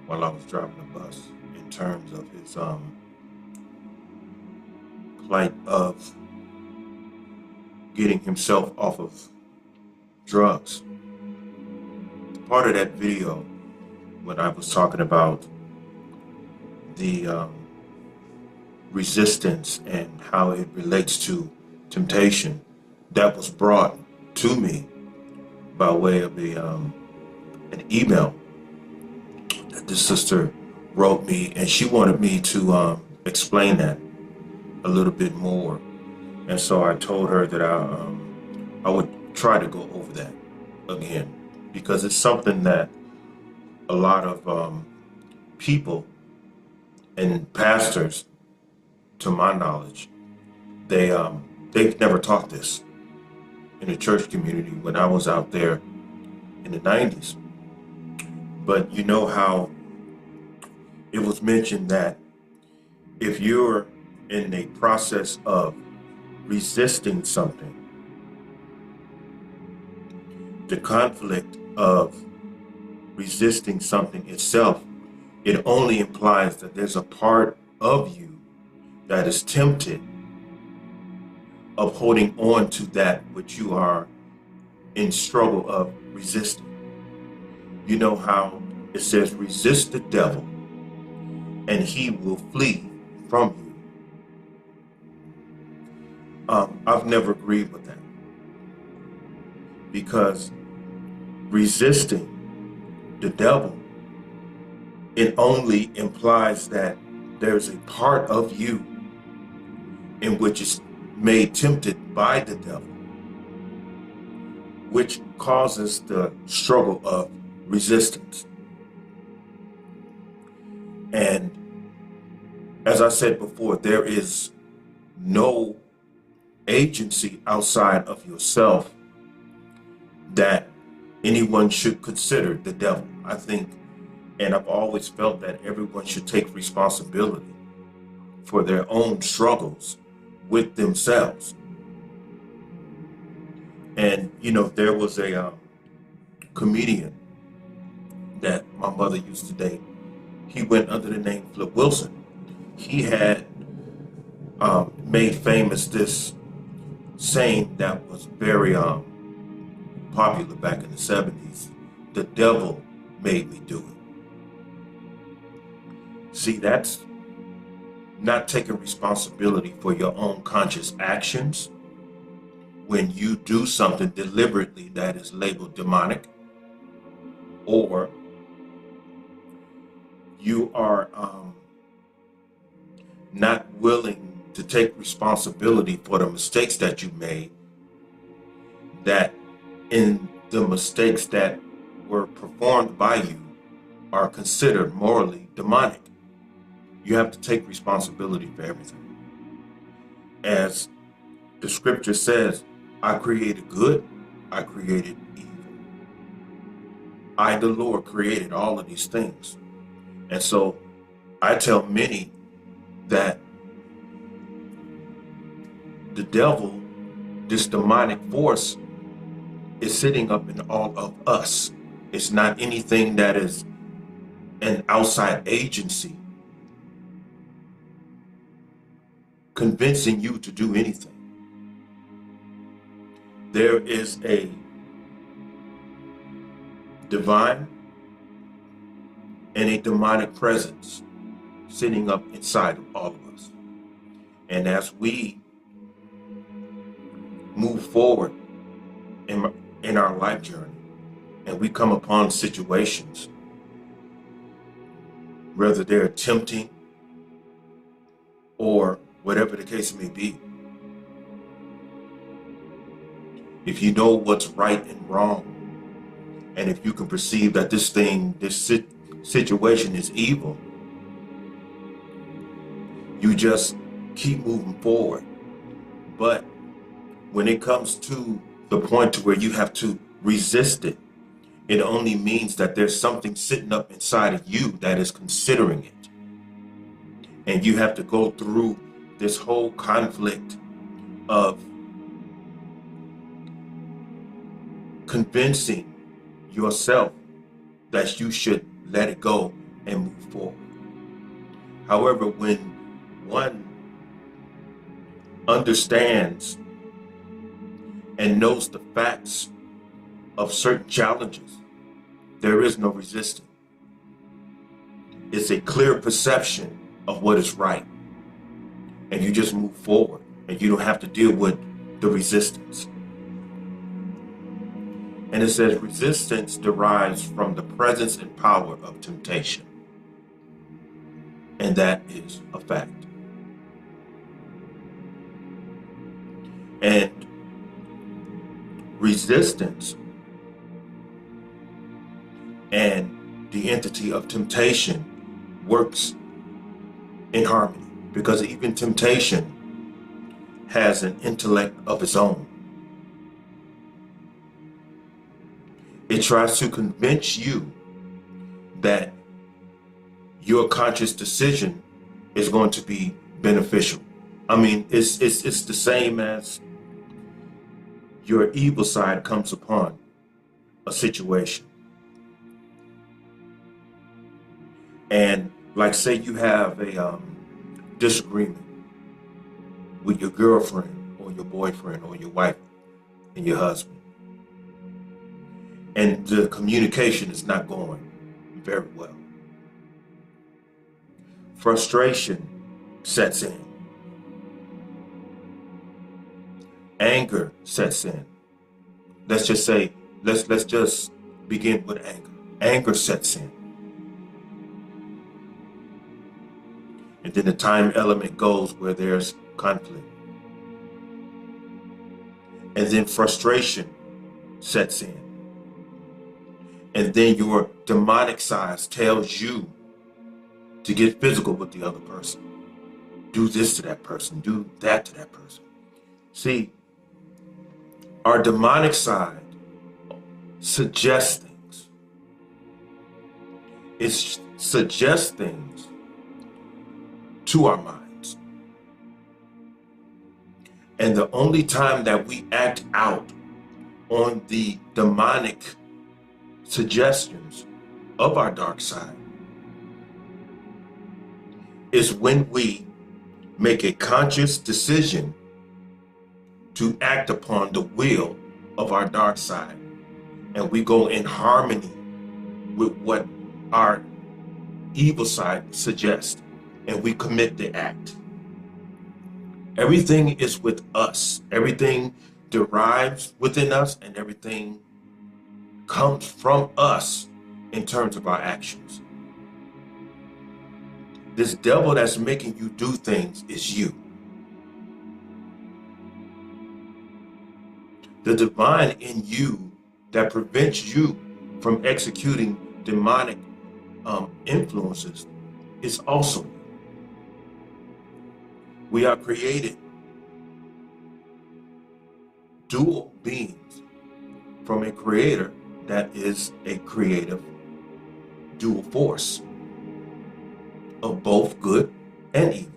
while I was driving the bus, in terms of his plight of getting himself off of drugs. Part of that video, when I was talking about the resistance and how it relates to temptation, that was brought to me by way of an email that this sister wrote me, and she wanted me to explain that a little bit more. And so I told her that I would try to go over that again, because it's something that a lot of people and pastors, to my knowledge, they've never taught this in the church community when I was out there in the 90s. But you know how it was mentioned that if you're in a process of resisting something, the conflict of resisting something itself, it only implies that there's a part of you that is tempted of holding on to that which you are in struggle of resisting. You know how it says, resist the devil and he will flee from you. I've never agreed with that, because resisting the devil, it only implies that there's a part of you in which is made tempted by the devil, which causes the struggle of resistance. And as I said before, there is no agency outside of yourself that anyone should consider the devil. I think, and I've always felt that everyone should take responsibility for their own struggles with themselves. And, there was a comedian that my mother used to date. He went under the name Flip Wilson. He had made famous this saying that was very popular back in the 70s. The devil made me do it. See, that's not taking responsibility for your own conscious actions when you do something deliberately that is labeled demonic, or you are not willing to take responsibility for the mistakes that you made, that in the mistakes that were performed by you are considered morally demonic. You have to take responsibility for everything. As the scripture says, I created good, I created evil. I, the Lord, created all of these things. And so I tell many that the devil, this demonic force, is sitting up in all of us. It's not anything that is an outside agency convincing you to do anything. There is a divine and a demonic presence sitting up inside of all of us. And as we move forward in our life journey, and we come upon situations, whether they're tempting or whatever the case may be, if you know what's right and wrong, and if you can perceive that this situation is evil, you just keep moving forward. But when it comes to the point to where you have to resist it, it only means that there's something sitting up inside of you that is considering it. And you have to go through this whole conflict of convincing yourself that you should let it go and move forward. However, when one understands and knows the facts of certain challenges, there is no resistance. It's a clear perception of what is right. And you just move forward, and you don't have to deal with the resistance. And it says resistance derives from the presence and power of temptation. And that is a fact. And resistance and the entity of temptation works in harmony, because even temptation has an intellect of its own. It tries to convince you that your conscious decision is going to be beneficial. I mean, it's the same as your evil side comes upon a situation. And like, say you have a disagreement with your girlfriend or your boyfriend or your wife and your husband, and the communication is not going very well. Frustration sets in. Anger sets in. Let's just say, let's just begin with anger. Anger sets in. And then the time element goes where there's conflict. And then frustration sets in. And then your demonic side tells you to get physical with the other person. Do this to that person. Do that to that person. See, our demonic side suggests things. It suggests things to our minds. And the only time that we act out on the demonic suggestions of our dark side is when we make a conscious decision to act upon the will of our dark side, and we go in harmony with what our evil side suggests, and we commit the act. Everything is with us. Everything derives within us, and everything comes from us in terms of our actions. This devil that's making you do things is you. The divine in you that prevents you from executing demonic influences is also you. We are created dual beings from a creator that is a creative dual force of both good and evil.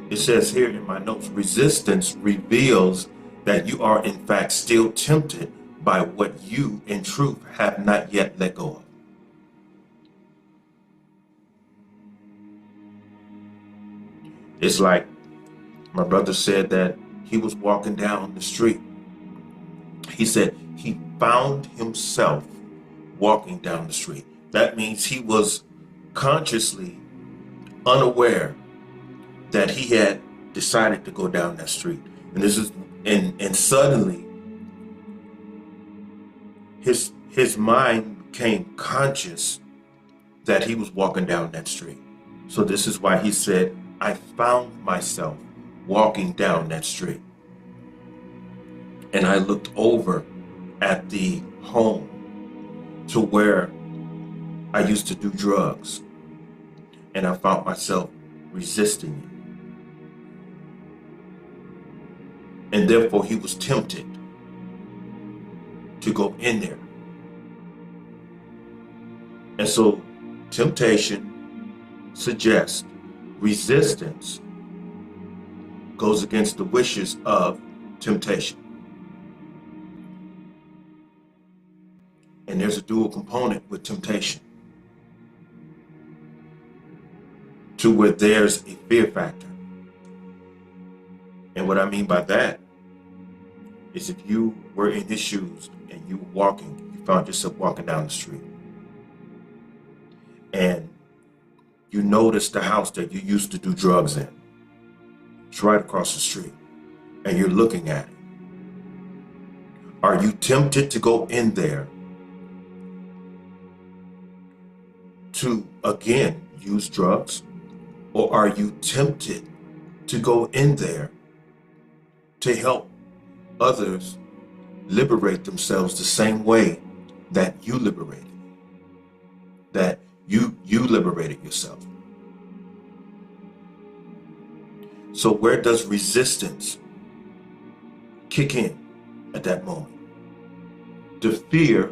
It says here in my notes, resistance reveals that you are in fact still tempted by what you in truth have not yet let go of. It's like my brother said that he was walking down the street. He said he found himself walking down the street. That means he was consciously unaware that he had decided to go down that street. And suddenly his mind became conscious that he was walking down that street. So this is why he said, I found myself walking down that street. And I looked over at the home to where I used to do drugs. And I found myself resisting it. And therefore he was tempted to go in there. And so temptation suggests resistance goes against the wishes of temptation. And there's a dual component with temptation, to where there's a fear factor. And what I mean by that is if you were in his shoes and you were walking, you found yourself walking down the street, and you notice the house that you used to do drugs in. It's right across the street, and you're looking at it. Are you tempted to go in there to, again, use drugs? Or are you tempted to go in there to help others liberate themselves the same way that you liberated, that you liberated yourself? So where does resistance kick in at that moment? The fear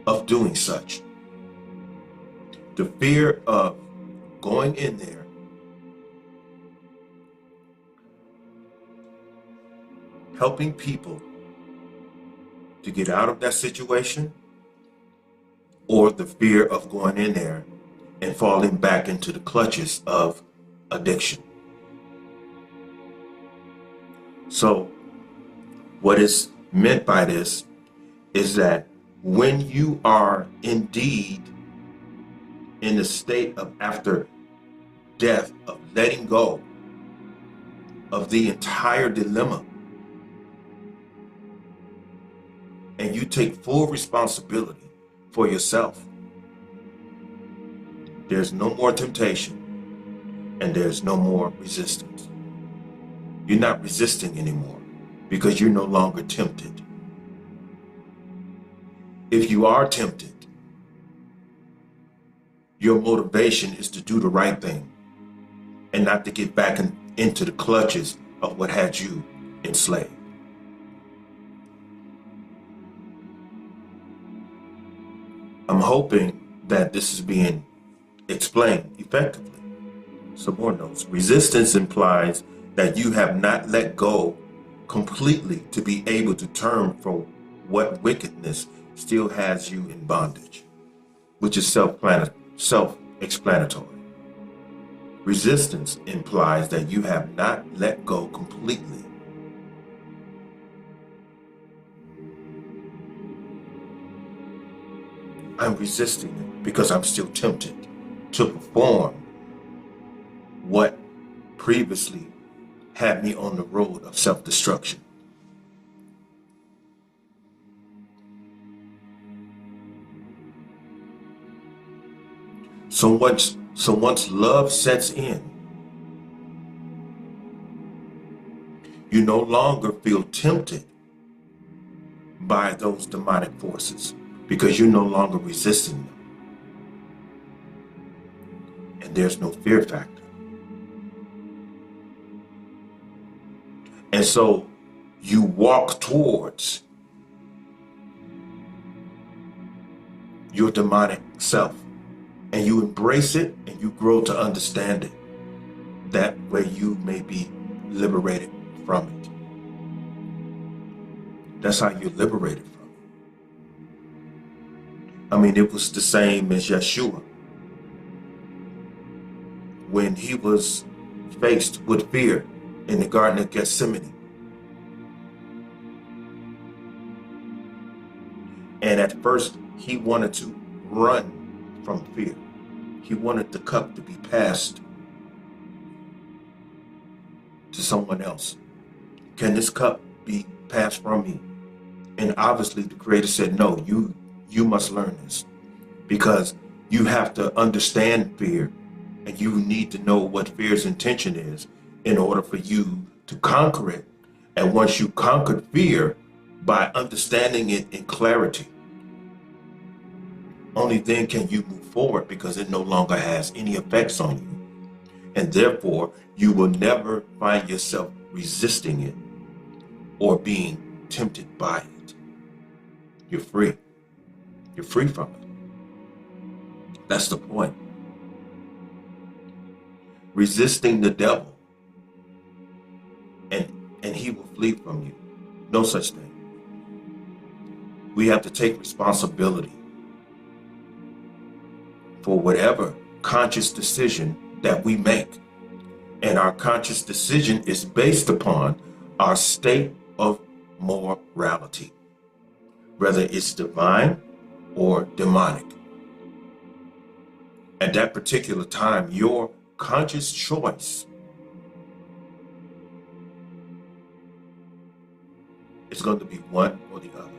of doing such. The fear of going in there helping people to get out of that situation, or the fear of going in there and falling back into the clutches of addiction. So what is meant by this is that when you are indeed in the state of after death, of letting go of the entire dilemma, and you take full responsibility for yourself, there's no more temptation and there's no more resistance. You're not resisting anymore because you're no longer tempted. If you are tempted, your motivation is to do the right thing and not to get back into the clutches of what had you enslaved. I'm hoping that this is being explained effectively. Some more notes. Resistance implies that you have not let go completely to be able to turn from what wickedness still has you in bondage, which is self-explanatory. Resistance implies that you have not let go completely. I'm resisting it because I'm still tempted to perform what previously had me on the road of self-destruction. So once love sets in, you no longer feel tempted by those demonic forces because you're no longer resisting them. And there's no fear factor. And so you walk towards your demonic self and you embrace it and you grow to understand it. That way you may be liberated from it. That's how you're liberated from it. I mean, it was the same as Yeshua. When he was faced with fear in the Garden of Gethsemane. And at first, he wanted to run from fear. He wanted the cup to be passed to someone else. Can this cup be passed from me? And obviously the Creator said, no, you must learn this because you have to understand fear and you need to know what fear's intention is in order for you to conquer it. And once you conquered fear by understanding it in clarity, only then can you move forward because it no longer has any effects on you. And therefore, you will never find yourself resisting it or being tempted by it. You're free. You're free from it. That's the point. Resisting the devil and he will flee from you. No such thing. We have to take responsibility for whatever conscious decision that we make. And our conscious decision is based upon our state of morality, whether it's divine or demonic. At that particular time, your conscious choice is going to be one or the other.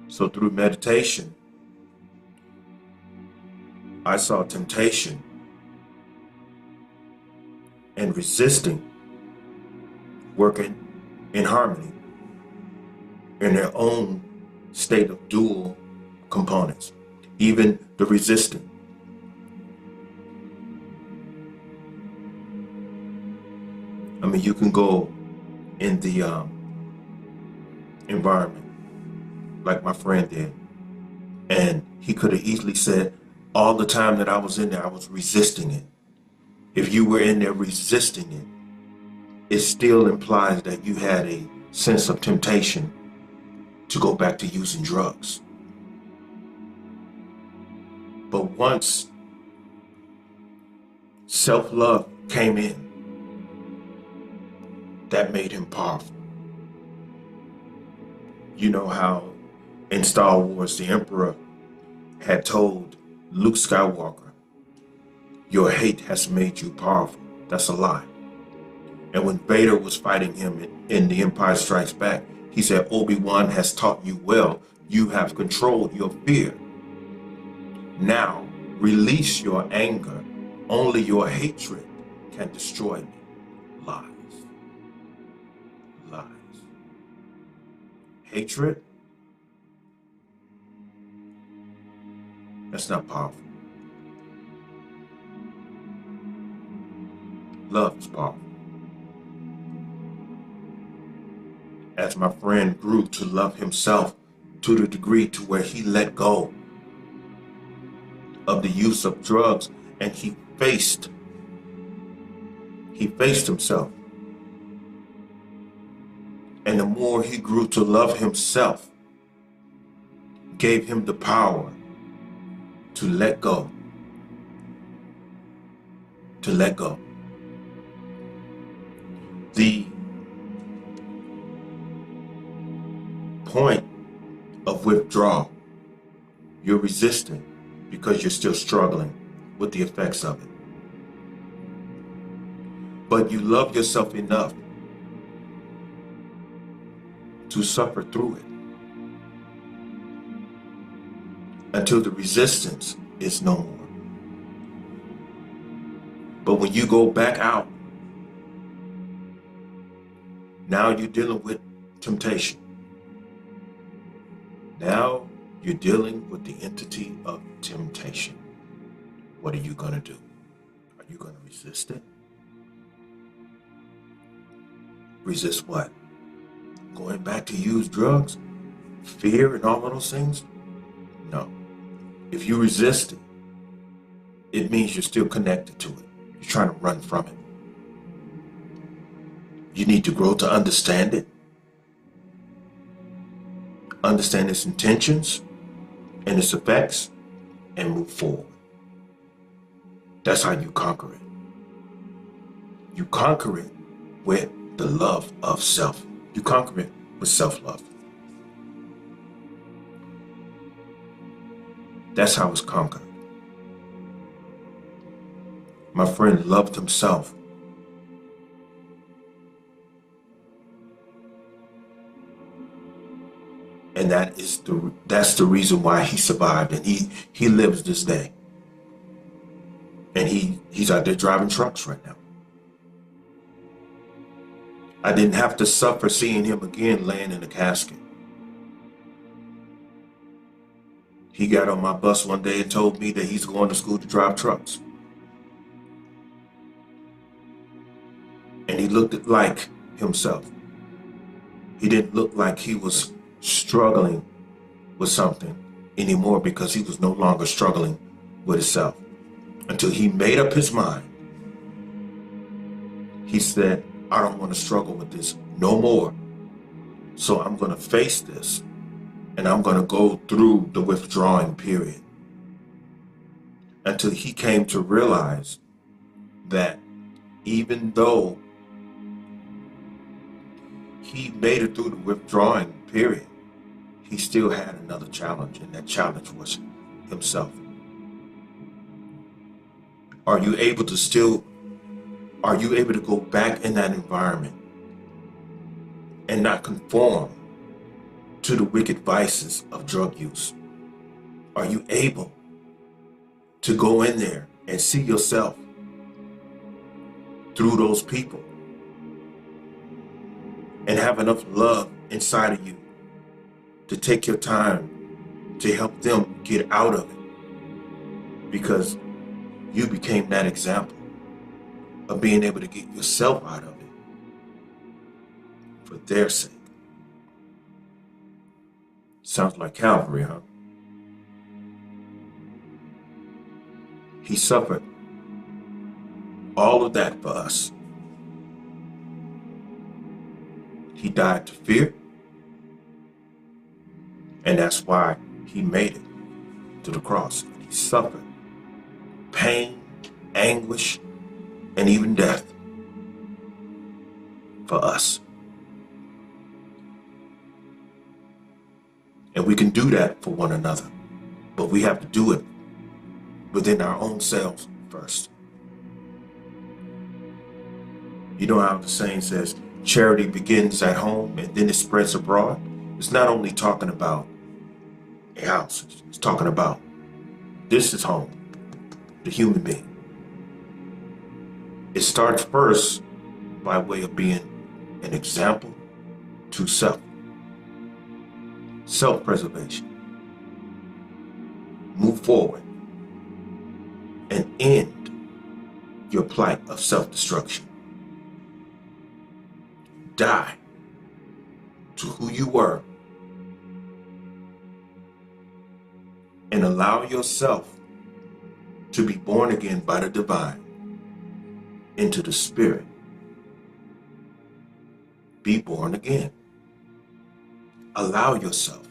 So through meditation, I saw temptation and resisting working in harmony in their own state of dual components, even the resisting. I mean, you can go in the environment like my friend did, and he could have easily said, all the time that I was in there, I was resisting it. If you were in there resisting it, it still implies that you had a sense of temptation to go back to using drugs. But once self-love came in, that made him powerful. You know how In Star Wars, the Emperor had told Luke Skywalker, your hate has made you powerful. That's a lie. And when Vader was fighting him in The Empire Strikes Back, he said, Obi-Wan has taught you well. You have controlled your fear. Now, release your anger. Only your hatred can destroy me. Lies. Lies. Hatred? That's not powerful. Love is powerful. As my friend grew to love himself to the degree to where he let go of the use of drugs and he faced himself. And the more he grew to love himself, gave him the power to let go. To let go. The point of withdrawal, you're resisting because you're still struggling with the effects of it. But you love yourself enough to suffer through it until the resistance is no more. But when you go back out, now you're dealing with temptation. Now you're dealing with the entity of temptation. What are you going to do? Are you going to resist it? Resist what? Going back to use drugs? Fear and all of those things? No. If you resist it, it means you're still connected to it. You're trying to run from it. You need to grow to understand it. Understand its intentions and its effects and move forward. That's how you conquer it. You conquer it with the love of self. You conquer it with self-love. That's how it's conquered. My friend loved himself. And that's the reason why he survived, and he lives this day. And he's out there driving trucks right now. I didn't have to suffer seeing him again laying in a casket. He got on my bus one day and told me that he's going to school to drive trucks. And he looked like himself. He didn't look like he was struggling with something anymore because he was no longer struggling with himself. Until he made up his mind. He said, I don't want to struggle with this no more. So I'm going to face this and I'm going to go through the withdrawing period. Until he came to realize that even though he made it through the withdrawing period, he still had another challenge, and that challenge was himself. Are you able to go back in that environment and not conform to the wicked vices of drug use? Are you able to go in there and see yourself through those people and have enough love inside of you to take your time to help them get out of it? Because you became that example of being able to get yourself out of it for their sake. Sounds like Calvary, huh? He suffered all of that for us. He died to fear, and that's why he made it to the cross. He suffered pain, anguish, and even death for us. And we can do that for one another, but we have to do it within our own selves first. You know how the saying says, charity begins at home and then it spreads abroad? It's not only talking about a house, it's talking about this is home, the human being. It starts first by way of being an example to self-preservation. Move forward and end your plight of self-destruction. Die to who you were and allow yourself to be born again by the divine into the spirit. Be born again. Allow yourself.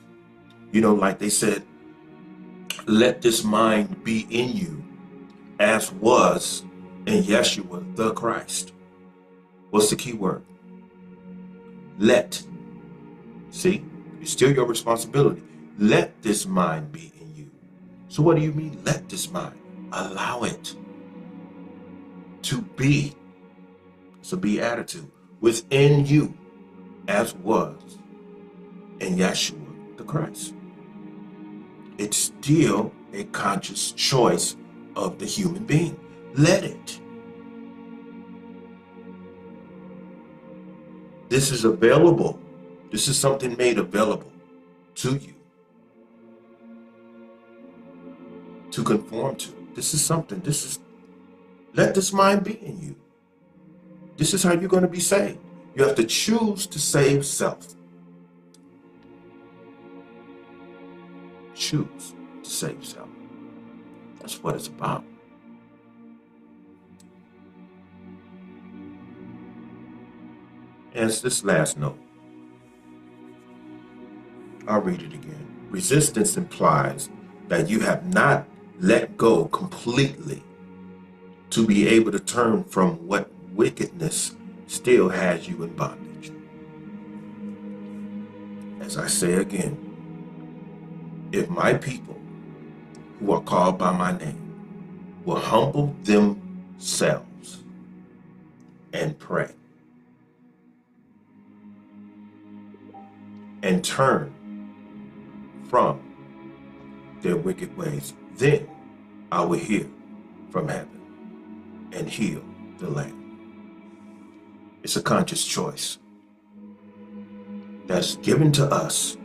You know, like they said, let this mind be in you as was in Yeshua the Christ. What's the key word? Let. See, it's still your responsibility. Let this mind be in you. So what do you mean, let this mind? Allow it to be. It's a be attitude within you as was in Yeshua the Christ. It's still a conscious choice of the human being. Let it. This is available. This is something made available to you to conform to. This is something, let this mind be in you. This is how you're going to be saved. You have to choose to save self. Choose to save self. That's what it's about. As this last note, I'll read it again. Resistance implies that you have not let go completely to be able to turn from what wickedness still has you in bondage. As I say again, if my people who are called by my name will humble themselves and pray and turn from their wicked ways, then I will hear from heaven and heal the land. It's a conscious choice that's given to us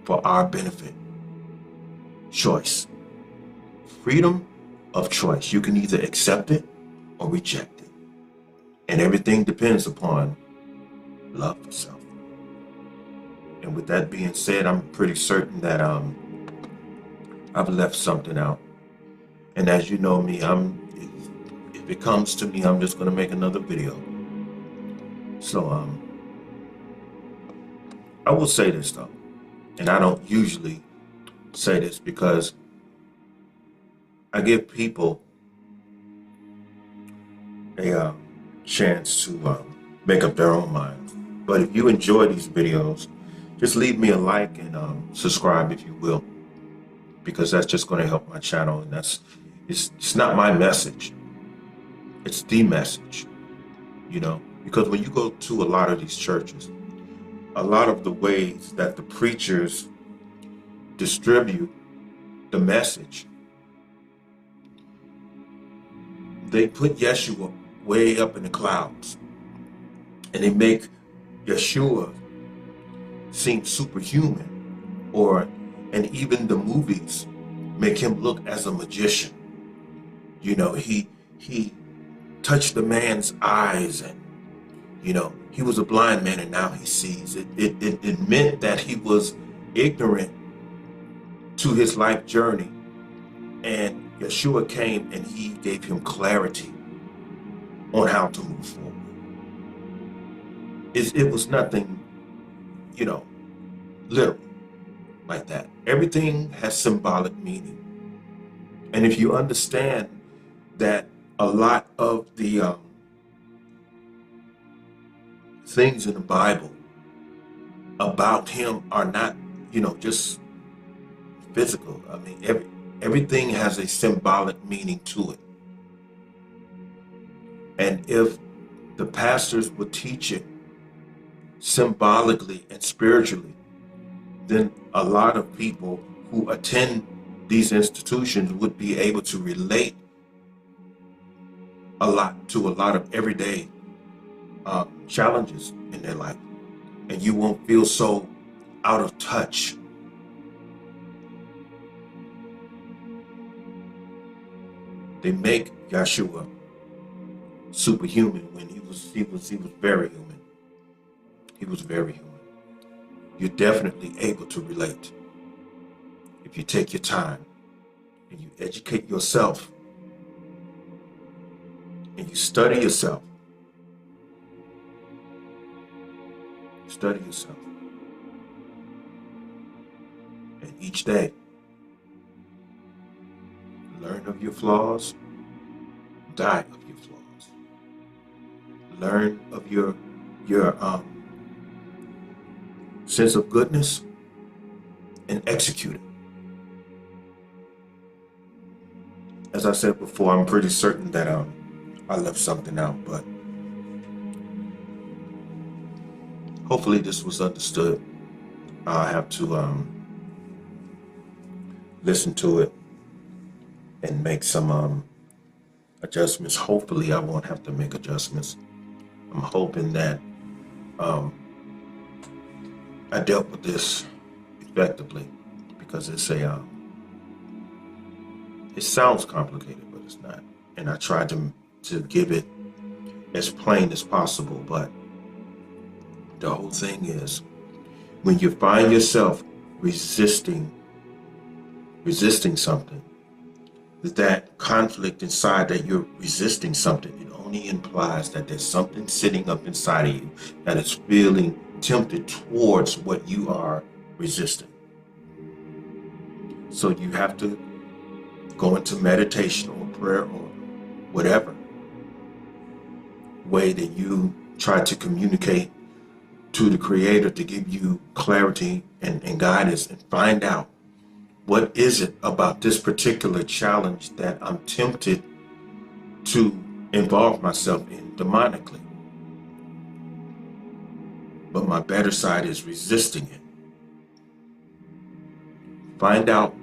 for our benefit. Choice. Freedom of choice. You can either accept it or reject it. And everything depends upon love for self. And with that being said, I'm pretty certain that I've left something out. And as you know me, if it comes to me, I'm just going to make another video. So I will say this though, and I don't usually say this because I give people a chance to make up their own minds. But if you enjoy these videos, just leave me a like and subscribe if you will, because that's just going to help my channel. And it's not my message, it's the message, you know, because when you go to a lot of these churches, a lot of the ways that the preachers distribute the message, they put Yeshua way up in the clouds and they make Yeshua seem superhuman, and even the movies make him look as a magician. You know, he touched the man's eyes, and you know, he was a blind man and now he sees. It meant that he was ignorant to his life journey, and Yeshua came and he gave him clarity on how to move forward. It was nothing, you know, literal like that. Everything has symbolic meaning. And if you understand that a lot of the things in the Bible about him are not just physical. I mean, everything has a symbolic meaning to it. And if the pastors would teach it symbolically and spiritually, then a lot of people who attend these institutions would be able to relate a lot of everyday challenges in their life. And you won't feel so out of touch. They make Yeshua superhuman when he was very human. He was very human. You're definitely able to relate if you take your time and you educate yourself and you study yourself. Study yourself. And each day, learn of your flaws, die of your flaws. Learn of your sense of goodness and execute it. As I said before, I'm pretty certain that I left something out, but hopefully this was understood. I'll have to listen to it and make some adjustments. Hopefully I won't have to make adjustments. I'm hoping that I dealt with this effectively, because it sounds complicated, but it's not. And I tried to give it as plain as possible, but the whole thing is, when you find yourself resisting something, that conflict inside that you're resisting something, it only implies that there's something sitting up inside of you that is feeling tempted towards what you are resisting. So you have to go into meditation or prayer or whatever way that you try to communicate to the Creator to give you clarity and guidance, and find out what is it about this particular challenge that I'm tempted to involve myself in demonically. But my better side is resisting it. Find out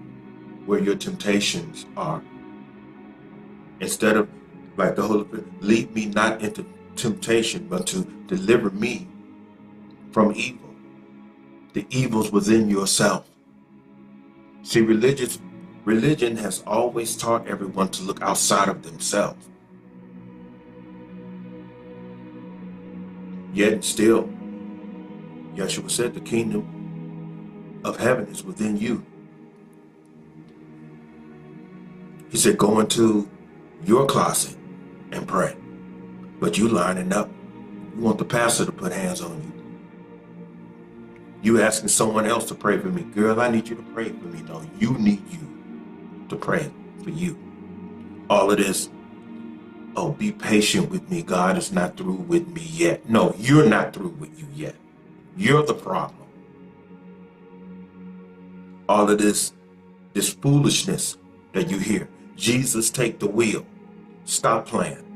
where your temptations are. Instead of, like the Holy Spirit, lead me not into temptation, but to deliver me from evil. The evils within yourself. See, religion has always taught everyone to look outside of themselves. Yet still, Yeshua said the kingdom of heaven is within you. He said, go into your closet and pray. But you lining up. You want the pastor to put hands on you. You asking someone else to pray for me. Girl, I need you to pray for me. No, you need you to pray for you. All of this, oh, be patient with me. God is not through with me yet. No, you're not through with you yet. You're the problem. All of this foolishness that you hear. Jesus, take the wheel. Stop playing.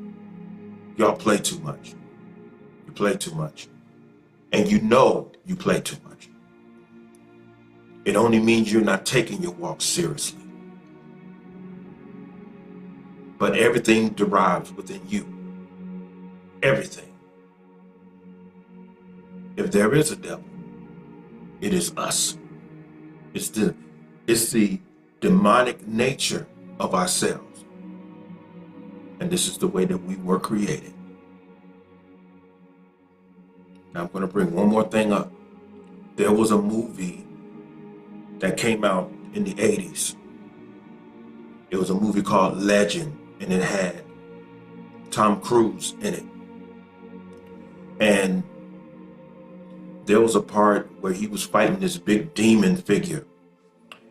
Y'all play too much. You play too much. And you know you play too much. It only means you're not taking your walk seriously. But everything derives within you. Everything. If there is a devil, it is us. It's the demonic nature of ourselves. And this is the way that we were created. Now I'm going to bring one more thing up. There was a movie that came out in the 80s. It was a movie called Legend, and it had Tom Cruise in it. And there was a part where he was fighting this big demon figure,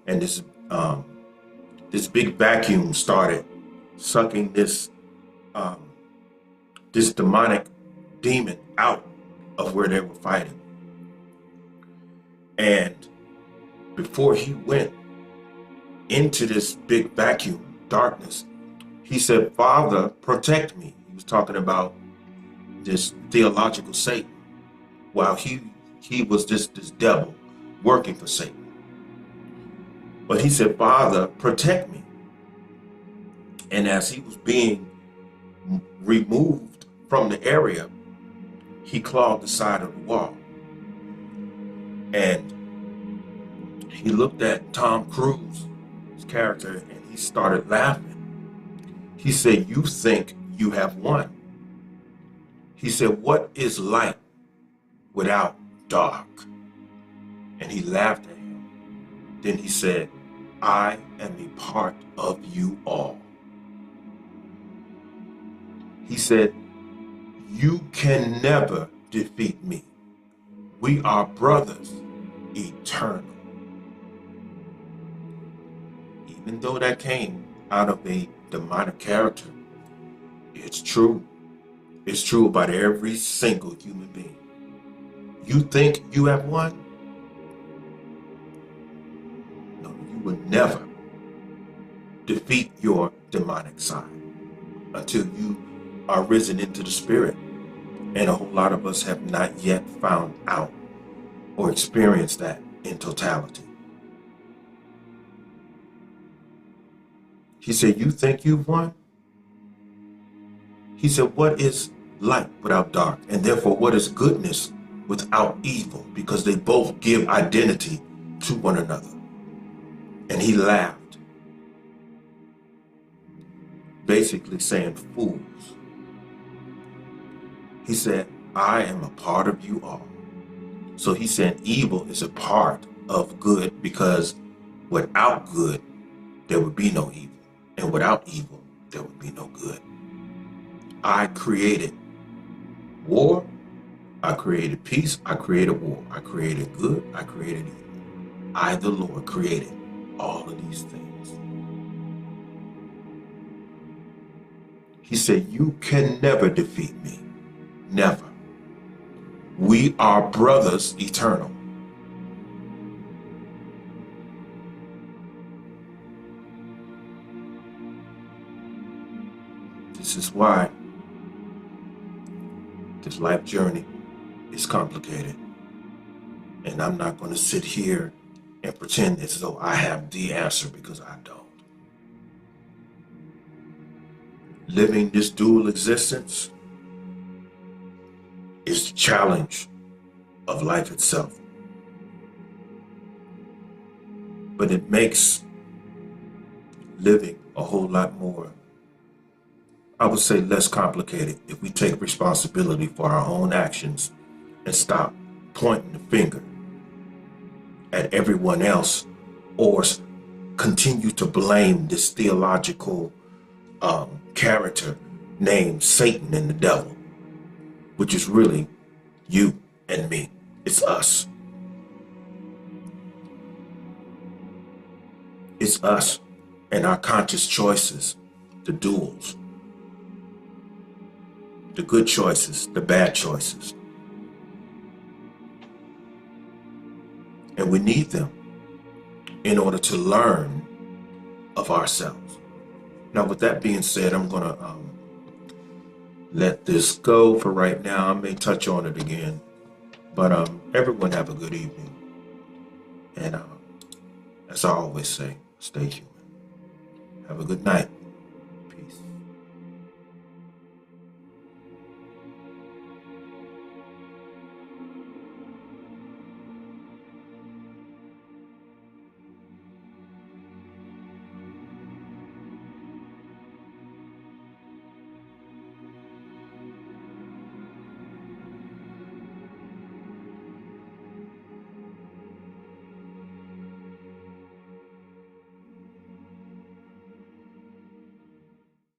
and this big vacuum started sucking this demonic demon out of where they were fighting. And before he went into this big vacuum, darkness, he said, Father, protect me. He was talking about this theological Satan, while he was this devil working for Satan. But he said, Father, protect me. And as he was being removed from the area, he clawed the side of the wall. And he looked at Tom Cruise, his character, and he started laughing. He said, you think you have won. He said, what is light without dark? And he laughed at him. Then he said, I am a part of you all. He said, you can never defeat me. We are brothers, eternal. Even though that came out of a demonic character, it's true. It's true about every single human being. You think you have won? No, you will never defeat your demonic side until you are risen into the spirit. And a whole lot of us have not yet found out or experienced that in totality. He said, you think you've won? He said, what is light without dark? And therefore, what is goodness without evil? Because they both give identity to one another. And he laughed, basically saying, fools. He said, I am a part of you all. So he said evil is a part of good, because without good, there would be no evil. And without evil, there would be no good. I created war, I created peace, I created war, I created good, I created evil. I, the Lord, created all of these things. He said, you can never defeat me. Never. We are brothers eternal. This is why this life journey is complicated. And I'm not going to sit here and pretend as though I have the answer, because I don't. Living this dual existence is the challenge of life itself. But it makes living a whole lot more, I would say, less complicated if we take responsibility for our own actions and stop pointing the finger at everyone else, or continue to blame this theological character named Satan and the devil, which is really you and me. It's us. It's us and our conscious choices, the duels, the good choices, the bad choices. And we need them in order to learn of ourselves. Now, with that being said, I'm going to let this go for right now. I may touch on it again, but everyone have a good evening. And as I always say, stay human. Have a good night.